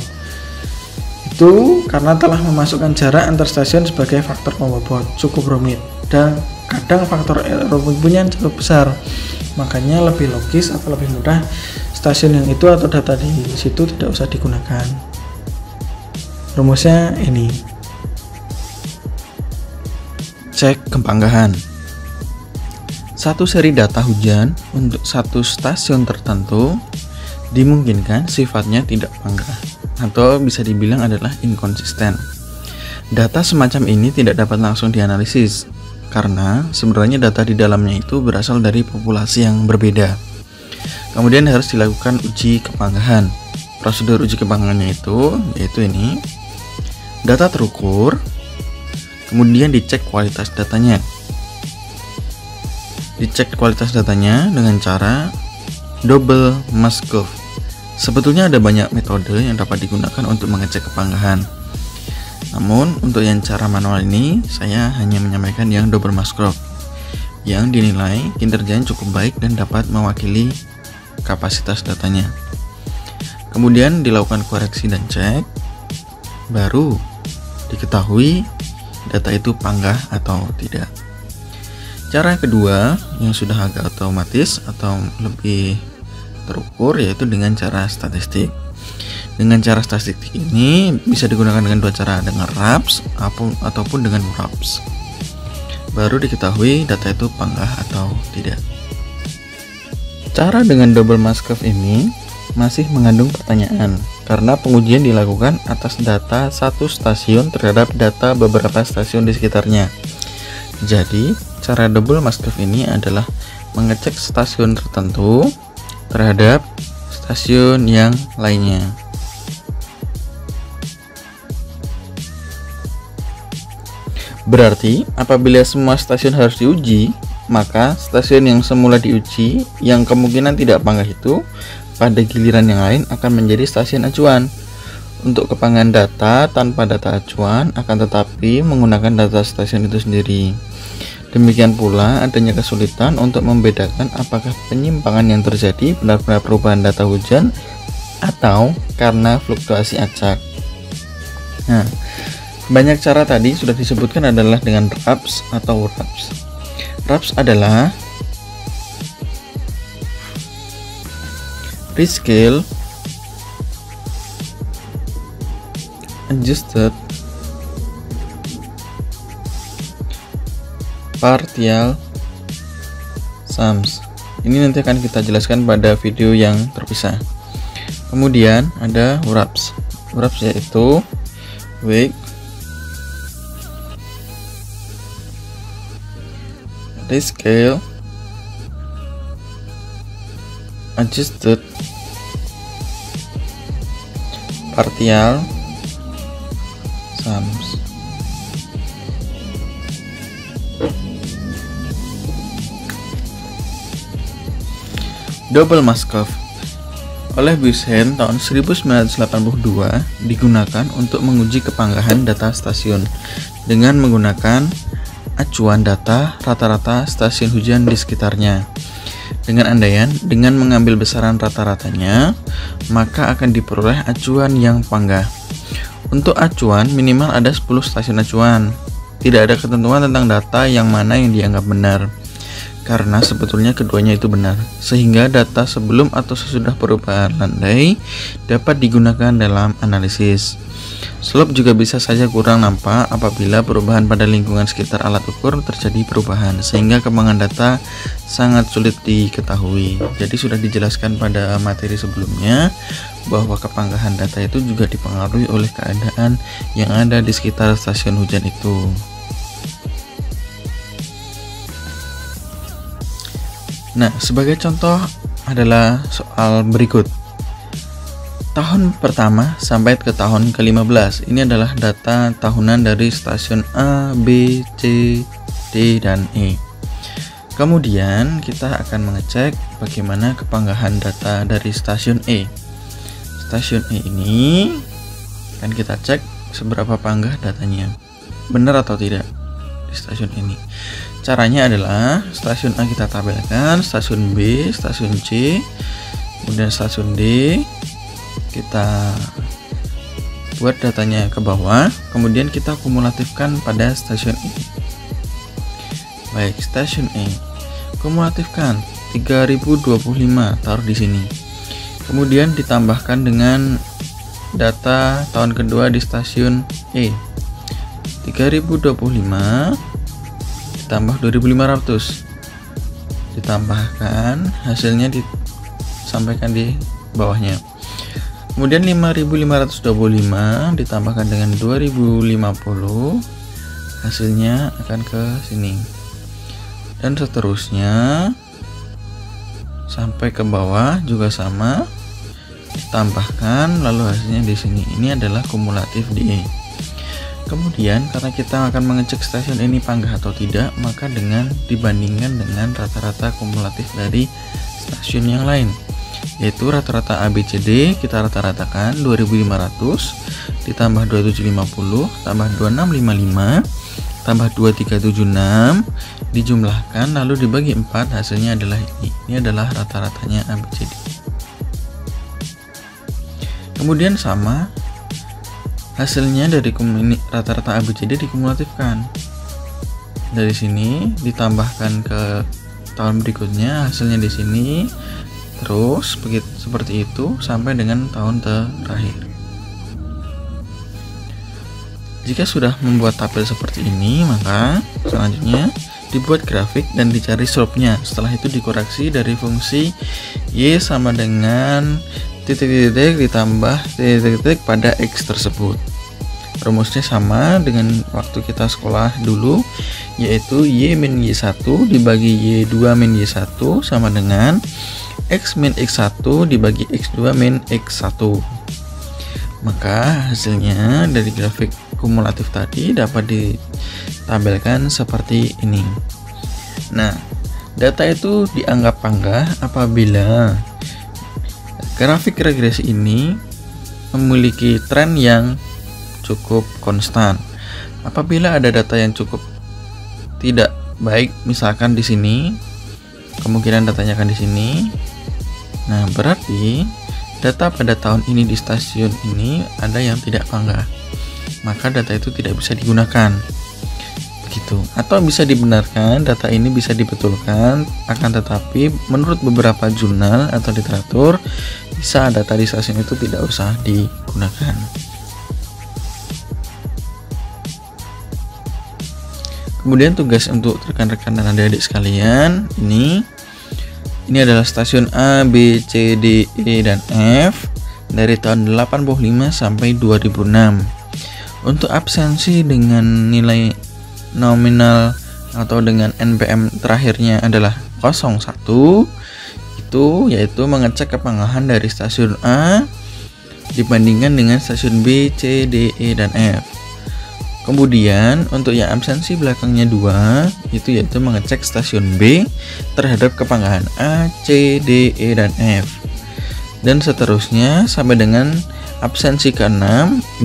Itu karena telah memasukkan jarak antar stasiun sebagai faktor pembobot, cukup rumit, dan kadang faktor error punya cukup besar. Makanya lebih logis atau lebih mudah stasiun yang itu atau data di situ tidak usah digunakan. Rumusnya ini. Cek kepanggahan. Satu seri data hujan untuk satu stasiun tertentu dimungkinkan sifatnya tidak panggah atau bisa dibilang adalah inkonsisten. Data semacam ini tidak dapat langsung dianalisis karena sebenarnya data di dalamnya itu berasal dari populasi yang berbeda. Kemudian harus dilakukan uji kepanggahan. Prosedur uji kepanggahannya itu yaitu ini. Data terukur, kemudian dicek kualitas datanya. Dicek kualitas datanya dengan cara double mask curve. Sebetulnya ada banyak metode yang dapat digunakan untuk mengecek kepanggahan. Namun untuk yang cara manual ini saya hanya menyampaikan yang double mask curve yang dinilai kinerjanya cukup baik dan dapat mewakili kapasitas datanya. Kemudian dilakukan koreksi dan cek, baru diketahui data itu panggah atau tidak. Cara kedua yang sudah agak otomatis atau lebih terukur yaitu dengan cara statistik. Dengan cara statistik ini bisa digunakan dengan dua cara, dengan RAPS ataupun dengan WRAPS. Baru diketahui data itu panggah atau tidak. Cara dengan double mask curve ini masih mengandung pertanyaan karena pengujian dilakukan atas data satu stasiun terhadap data beberapa stasiun di sekitarnya. Jadi, cara double mask curve ini adalah mengecek stasiun tertentu terhadap stasiun yang lainnya. Berarti, apabila semua stasiun harus diuji, maka stasiun yang semula diuji yang kemungkinan tidak panggah itu pada giliran yang lain akan menjadi stasiun acuan. Untuk kepanggahan data tanpa data acuan akan tetapi menggunakan data stasiun itu sendiri. Demikian pula adanya kesulitan untuk membedakan apakah penyimpangan yang terjadi benar-benar perubahan data hujan atau karena fluktuasi acak. Nah, banyak cara tadi sudah disebutkan adalah dengan RAPS atau WRAPS. RAPS adalah Rescale Adjusted Partial Sums. Ini nanti akan kita jelaskan pada video yang terpisah. Kemudian ada WRAPS. WRAPS yaitu Weak Rescale Adjusted Partial Sums. Double mask curve oleh Buishen tahun 1982 digunakan untuk menguji kepanggahan data stasiun dengan menggunakan acuan data rata-rata stasiun hujan di sekitarnya. Dengan andaian, dengan mengambil besaran rata-ratanya, maka akan diperoleh acuan yang panggah. Untuk acuan, minimal ada 10 stasiun acuan. Tidak ada ketentuan tentang data yang mana yang dianggap benar, karena sebetulnya keduanya itu benar, sehingga data sebelum atau sesudah perubahan landai dapat digunakan dalam analisis. Slope juga bisa saja kurang nampak apabila perubahan pada lingkungan sekitar alat ukur terjadi perubahan, sehingga kepanggahan data sangat sulit diketahui. Jadi sudah dijelaskan pada materi sebelumnya bahwa kepanggahan data itu juga dipengaruhi oleh keadaan yang ada di sekitar stasiun hujan itu. Nah, sebagai contoh adalah soal berikut. Tahun pertama sampai ke tahun ke-15. Ini adalah data tahunan dari stasiun A, B, C, D, dan E. Kemudian kita akan mengecek bagaimana kepanggahan data dari stasiun E. Stasiun E ini akan kita cek seberapa panggah datanya, benar atau tidak di stasiun ini. Caranya adalah stasiun A kita tabelkan, stasiun B, stasiun C, kemudian stasiun D kita buat datanya ke bawah, kemudian kita kumulatifkan pada stasiun E. Baik, stasiun E kumulatifkan 3025, taruh di sini. Kemudian ditambahkan dengan data tahun kedua di stasiun E. 3025 ditambah 2500, ditambahkan hasilnya disampaikan di bawahnya. Kemudian 5525 ditambahkan dengan 2050, hasilnya akan ke sini. Dan seterusnya sampai ke bawah juga sama, ditambahkan lalu hasilnya di sini. Ini adalah kumulatif di E. Kemudian karena kita akan mengecek stasiun ini panggah atau tidak, maka dengan dibandingkan dengan rata-rata kumulatif dari stasiun yang lain, yaitu rata-rata ABCD kita rata-ratakan 2500 ditambah 2750 tambah 2655 tambah 2376 dijumlahkan lalu dibagi 4, hasilnya adalah ini. Ini adalah rata-ratanya ABCD. Kemudian sama hasilnya dari rata-rata ABCD dikumulatifkan. Dari sini ditambahkan ke tahun berikutnya, hasilnya di sini. Terus begitu seperti itu sampai dengan tahun terakhir. Jika sudah membuat tabel seperti ini, maka selanjutnya dibuat grafik dan dicari slope-nya. Setelah itu dikoreksi dari fungsi Y sama dengan titik-titik ditambah titik-titik pada X tersebut. Rumusnya sama dengan waktu kita sekolah dulu, yaitu Y min Y1 dibagi Y2 min Y1 sama dengan X min X1 dibagi X2 min X1. Maka hasilnya dari grafik kumulatif tadi dapat ditabelkan seperti ini. Nah, data itu dianggap panggah apabila grafik regresi ini memiliki tren yang cukup konstan. Apabila ada data yang cukup tidak baik, misalkan di sini, kemungkinan datanya akan di sini. Nah, berarti data pada tahun ini di stasiun ini ada yang tidak panggah, maka data itu tidak bisa digunakan. Begitu. Atau bisa dibenarkan, data ini bisa dibetulkan, akan tetapi menurut beberapa jurnal atau literatur, bisa data di stasiun itu tidak usah digunakan. Kemudian tugas untuk rekan-rekan dan adik-adik sekalian, ini adalah stasiun A, B, C, D, E, dan F dari tahun 85 sampai 2006. Untuk absensi dengan nilai nominal atau dengan NPM terakhirnya adalah 01, itu yaitu mengecek kepanggahan dari stasiun A dibandingkan dengan stasiun B, C, D, E, dan F. Kemudian untuk yang absensi belakangnya 2, itu yaitu mengecek stasiun B terhadap kepanggahan A, C, D, E, dan F. Dan seterusnya sampai dengan absensi ke-6,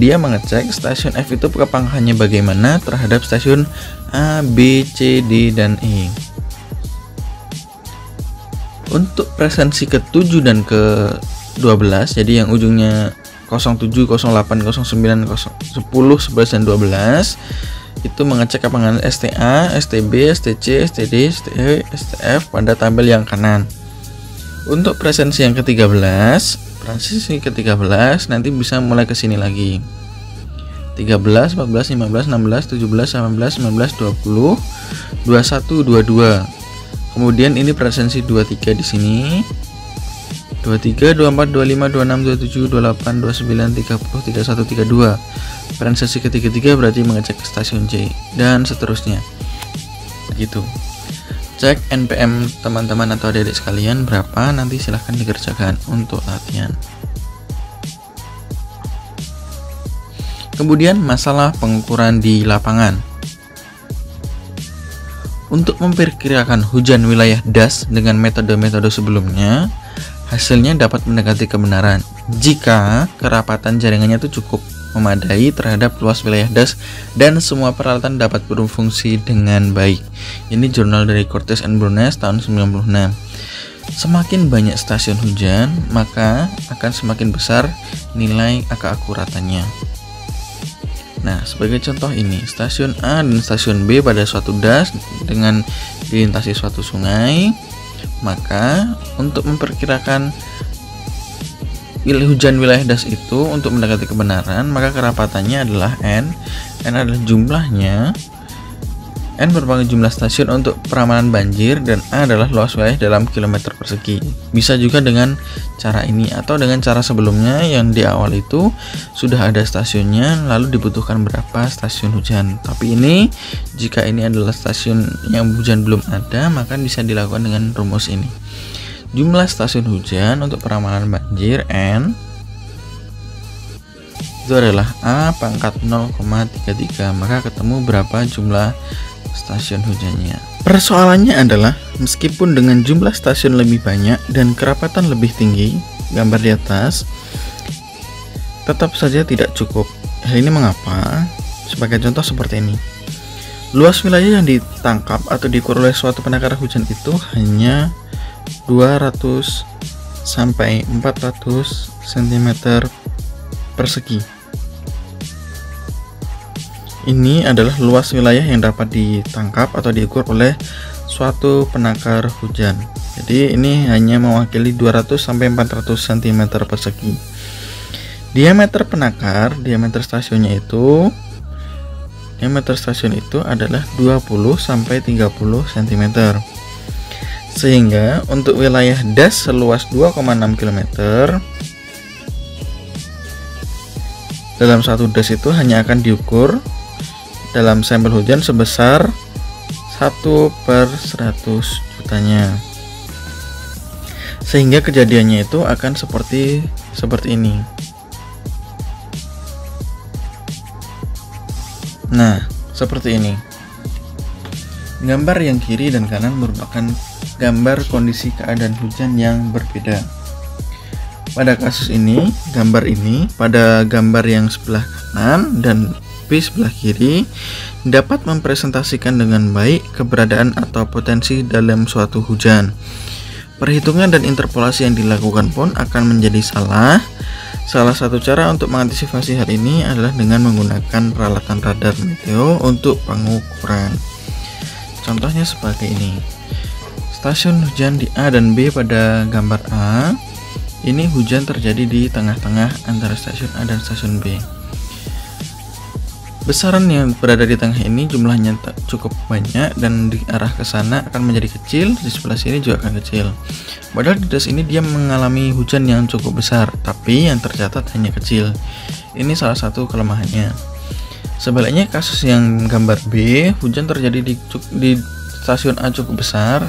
dia mengecek stasiun F itu kepanggahannya bagaimana terhadap stasiun A, B, C, D, dan E. Untuk presensi ke-7 dan ke-12, jadi yang ujungnya 07, 08, 09, 10, 11, dan 12 itu mengecek kepanggahan STA, STB, STC, STD, STE, STF pada tabel yang kanan. Untuk presensi yang ke-13, nanti bisa mulai ke sini lagi. 13, 14, 15, 16, 17, 18, 19, 20, 21, 22. Kemudian ini presensi 23 di sini. 23, 24, 25, 26, 27, 28, 29, 30, 31, 32. Presensi ketiga berarti mengecek stasiun C dan seterusnya. Begitu. Cek NPM teman-teman atau adik-adik sekalian berapa, nanti silahkan dikerjakan untuk latihan. Kemudian masalah pengukuran di lapangan. Untuk memperkirakan hujan wilayah das dengan metode-metode sebelumnya, hasilnya dapat mendekati kebenaran jika kerapatan jaringannya itu cukup memadai terhadap luas wilayah das dan semua peralatan dapat berfungsi dengan baik. Ini jurnal dari Cortes and Brunes tahun 96. Semakin banyak stasiun hujan, maka akan semakin besar nilai keakuratannya. Nah, sebagai contoh ini, stasiun A dan stasiun B pada suatu das dengan dilintasi suatu sungai, maka untuk memperkirakan hujan wilayah das itu untuk mendekati kebenaran, maka kerapatannya adalah N adalah jumlahnya, N merupakan jumlah stasiun untuk peramanan banjir, dan A adalah luas wilayah dalam kilometer persegi. Bisa juga dengan cara ini atau dengan cara sebelumnya yang di awal itu sudah ada stasiunnya, lalu dibutuhkan berapa stasiun hujan. Tapi ini jika ini adalah stasiun yang hujan belum ada, maka bisa dilakukan dengan rumus ini. Jumlah stasiun hujan untuk peramanan banjir N itu adalah A pangkat 0,33, maka ketemu berapa jumlah stasiun hujannya. Persoalannya adalah meskipun dengan jumlah stasiun lebih banyak dan kerapatan lebih tinggi, gambar di atas, tetap saja tidak cukup. Hal ini mengapa? Sebagai contoh seperti ini. Luas wilayah yang ditangkap atau diukur oleh suatu penakar hujan itu hanya 200 sampai 400 cm persegi. Ini adalah luas wilayah yang dapat ditangkap atau diukur oleh suatu penakar hujan. Jadi ini hanya mewakili 200 sampai 400 cm persegi. Diameter penakar, diameter stasiun itu adalah 20 sampai 30 cm. Sehingga untuk wilayah das seluas 2,6 km, dalam satu das itu hanya akan diukur dalam sampel hujan sebesar 1/100 jutanya. Sehingga kejadiannya itu akan seperti ini. Nah, seperti ini. Gambar yang kiri dan kanan merupakan gambar kondisi keadaan hujan yang berbeda. Pada kasus ini, pada gambar yang sebelah kanan dan B sebelah kiri dapat mempresentasikan dengan baik keberadaan atau potensi dalam suatu hujan. Perhitungan dan interpolasi yang dilakukan pun akan menjadi salah. Salah satu cara untuk mengantisipasi hal ini adalah dengan menggunakan peralatan radar meteo untuk pengukuran. Contohnya seperti ini. Stasiun hujan di A dan B pada gambar A, ini hujan terjadi di tengah-tengah antara stasiun A dan stasiun B. Besaran yang berada di tengah ini jumlahnya cukup banyak dan di arah ke sana akan menjadi kecil, di sebelah sini juga akan kecil. Padahal di das ini dia mengalami hujan yang cukup besar, tapi yang tercatat hanya kecil. Ini salah satu kelemahannya. Sebaliknya kasus yang gambar B, hujan terjadi di stasiun A cukup besar,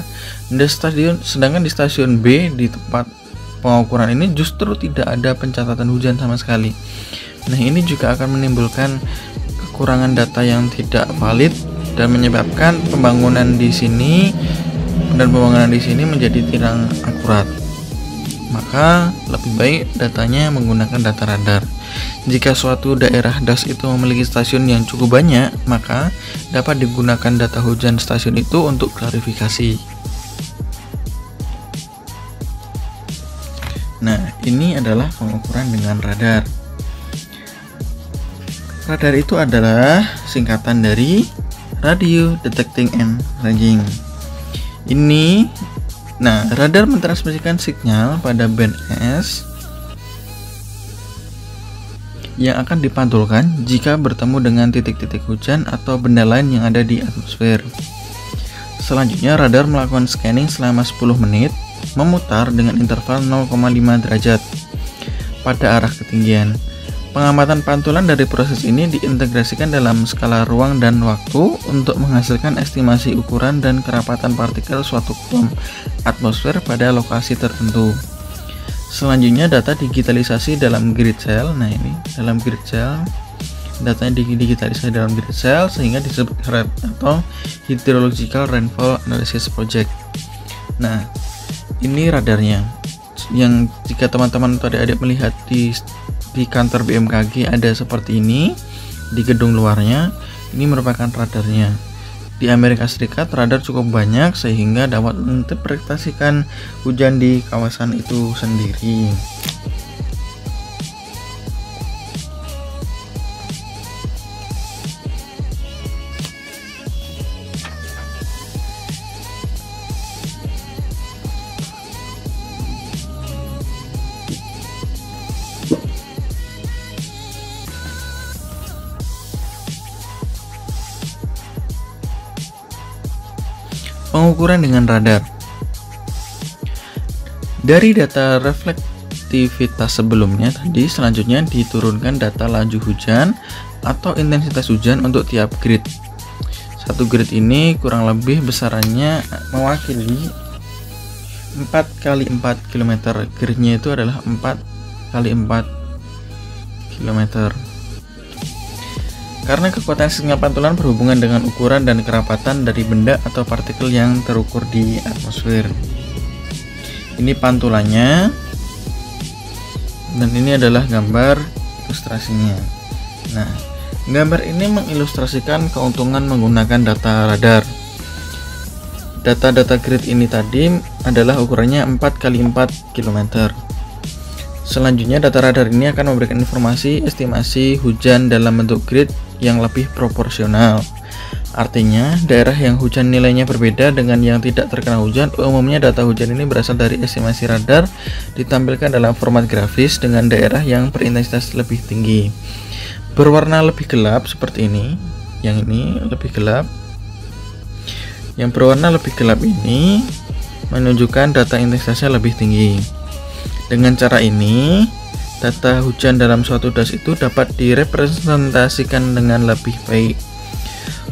sedangkan di stasiun B di tempat pengukuran ini justru tidak ada pencatatan hujan sama sekali. Nah, ini juga akan menimbulkan kekurangan data yang tidak valid dan menyebabkan pembangunan di sini menjadi tidak akurat. Maka lebih baik datanya menggunakan data radar. Jika suatu daerah das itu memiliki stasiun yang cukup banyak, maka dapat digunakan data hujan stasiun itu untuk klarifikasi. Nah, ini adalah pengukuran dengan radar. Radar itu adalah singkatan dari Radio Detecting and Ranging. Radar mentransmisikan sinyal pada band S yang akan dipantulkan jika bertemu dengan titik-titik hujan atau benda lain yang ada di atmosfer. Selanjutnya, radar melakukan scanning selama 10 menit, memutar dengan interval 0,5 derajat pada arah ketinggian. Pengamatan pantulan dari proses ini diintegrasikan dalam skala ruang dan waktu untuk menghasilkan estimasi ukuran dan kerapatan partikel suatu kolom atmosfer pada lokasi tertentu. Selanjutnya data digitalisasi dalam grid cell. Nah, ini dalam grid cell, datanya digitalisasi dalam grid cell sehingga disebut HRAP atau Hydrological Rainfall Analysis Project. Nah, ini radarnya. Yang jika teman-teman atau adik-adik melihat di kantor BMKG ada seperti ini di gedung luarnya, ini merupakan radarnya. Di Amerika Serikat radar cukup banyak sehingga dapat menginterpretasikan hujan di kawasan itu sendiri. Pengukuran dengan radar. Dari data reflektivitas sebelumnya tadi, selanjutnya diturunkan data laju hujan atau intensitas hujan untuk tiap grid. Satu grid ini kurang lebih besarannya mewakili 4 x 4 km. Gridnya itu adalah 4 x 4 km. Karena kekuatan sinyal pantulan berhubungan dengan ukuran dan kerapatan dari benda atau partikel yang terukur di atmosfer. Ini pantulannya, dan ini adalah gambar ilustrasinya. Nah, gambar ini mengilustrasikan keuntungan menggunakan data radar. Data-data grid ini tadi adalah ukurannya 4 x 4 km. Selanjutnya data radar ini akan memberikan informasi estimasi hujan dalam bentuk grid yang lebih proporsional. Artinya, daerah yang hujan nilainya berbeda dengan yang tidak terkena hujan. Umumnya data hujan ini berasal dari estimasi radar ditampilkan dalam format grafis dengan daerah yang berintensitas lebih tinggi. Berwarna lebih gelap seperti ini. Yang ini lebih gelap. Yang berwarna lebih gelap ini menunjukkan data intensitasnya lebih tinggi. Dengan cara ini, data hujan dalam suatu das itu dapat direpresentasikan dengan lebih baik.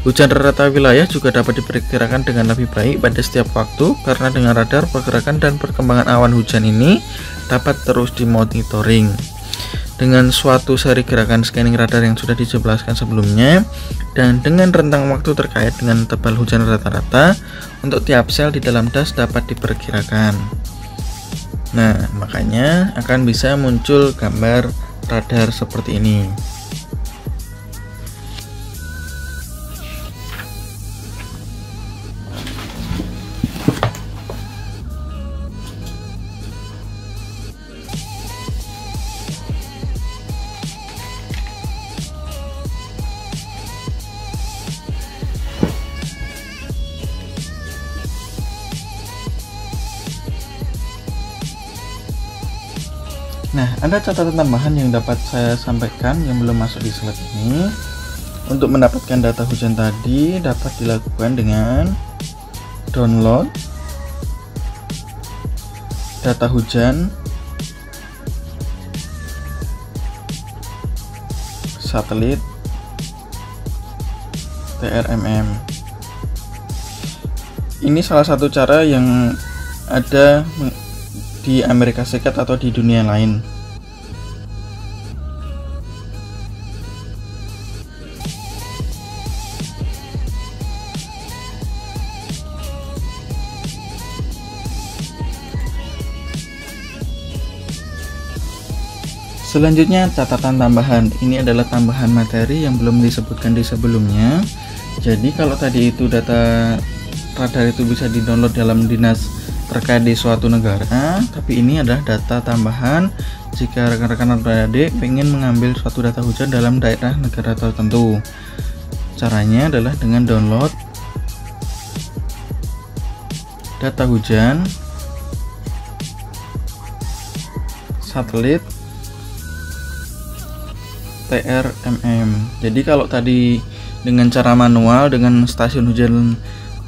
Hujan rata wilayah juga dapat diperkirakan dengan lebih baik pada setiap waktu karena dengan radar pergerakan dan perkembangan awan hujan ini dapat terus dimonitoring. Dengan suatu seri gerakan scanning radar yang sudah dijelaskan sebelumnya dan dengan rentang waktu terkait dengan tebal hujan rata-rata untuk tiap sel di dalam das dapat diperkirakan. Nah, makanya akan bisa muncul gambar radar seperti ini. Nah, ada catatan tambahan yang dapat saya sampaikan yang belum masuk di slide ini. Untuk mendapatkan data hujan tadi dapat dilakukan dengan download data hujan satelit TRMM. Ini salah satu cara yang ada di Amerika Serikat atau di dunia lain. Selanjutnya catatan tambahan. Ini adalah tambahan materi yang belum disebutkan di sebelumnya. Jadi kalau tadi itu data radar itu bisa di-download dalam dinas terkait di suatu negara, tapi ini adalah data tambahan jika rekan-rekan adik ingin mengambil suatu data hujan dalam daerah negara tertentu. Caranya adalah dengan download data hujan satelit TRMM. Jadi kalau tadi dengan cara manual dengan stasiun hujan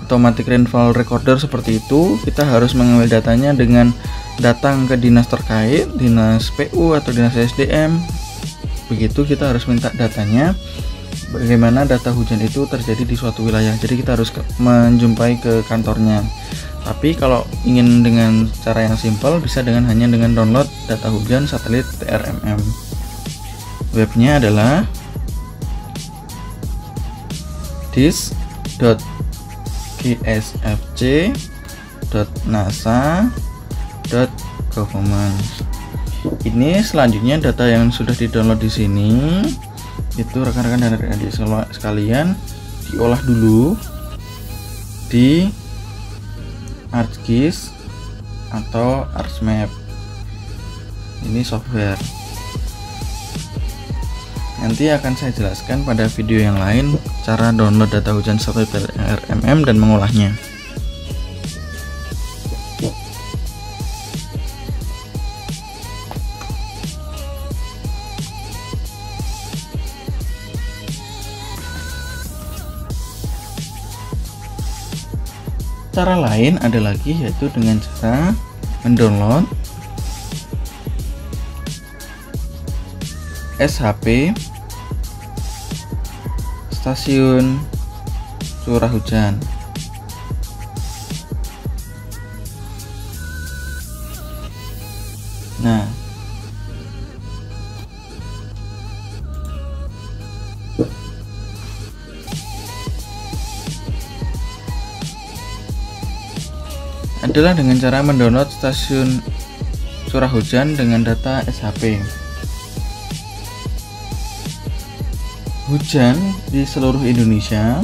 automatic rainfall recorder seperti itu, kita harus mengambil datanya dengan datang ke dinas terkait, dinas PU atau dinas SDM, begitu kita harus minta datanya, bagaimana data hujan itu terjadi di suatu wilayah. Jadi kita harus menjumpai ke kantornya. Tapi kalau ingin dengan cara yang simpel, bisa hanya dengan download data hujan satelit TRMM. Webnya adalah dis.gsfc.nasa.government. Ini selanjutnya data yang sudah di-download di sini, itu rekan-rekan dan adik-adik sekalian diolah dulu di ArcGIS atau ArcMap. Ini software. Nanti akan saya jelaskan pada video yang lain cara download data hujan satelit TRMM dan mengolahnya. Cara lain ada lagi, yaitu dengan cara mendownload SHP stasiun curah hujan. Nah, adalah dengan cara mendownload stasiun curah hujan dengan data SHP. Hujan di seluruh Indonesia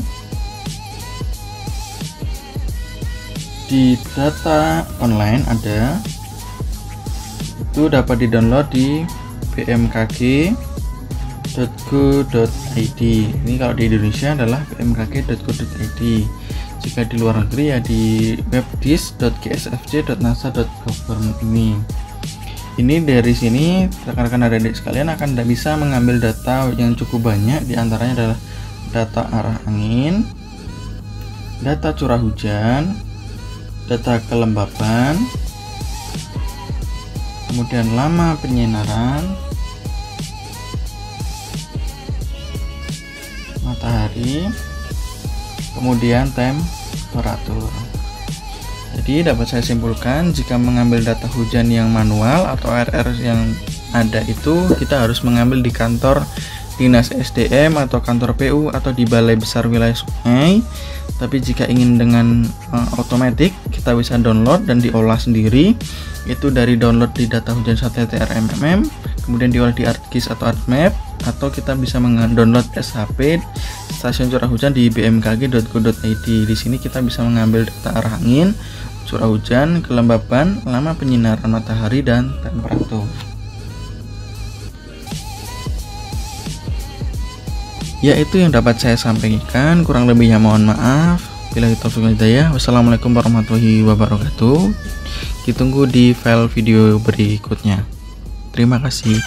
di data online ada, itu dapat di-download di bmkg.go.id. Ini kalau di Indonesia adalah bmkg.go.id. Jika di luar negeri ya di webdis.gsfc.nasa.government ini. Ini dari sini rekan-rekan adik-adik sekalian akan bisa mengambil data yang cukup banyak, diantaranya adalah data arah angin, data curah hujan, data kelembapan, kemudian lama penyinaran, matahari, kemudian temperatur. Jadi dapat saya simpulkan, jika mengambil data hujan yang manual atau RR yang ada itu, kita harus mengambil di kantor Dinas SDM atau kantor PU atau di Balai Besar Wilayah Sungai. Tapi jika ingin dengan otomatis, kita bisa download dan diolah sendiri. Itu dari download di data hujan satelit TRMM, kemudian diolah di ArcGIS atau ArcMap, atau kita bisa mendownload SHP stasiun curah hujan di bmkg.go.id. Di sini kita bisa mengambil data arah angin, curah hujan, kelembapan, lama penyinaran matahari, dan temperatur. Ya, itu yang dapat saya sampaikan, kurang lebihnya mohon maaf. Billahi taufiq wal hidayah. Wassalamualaikum warahmatullahi wabarakatuh. Ditunggu di file video berikutnya. Terima kasih.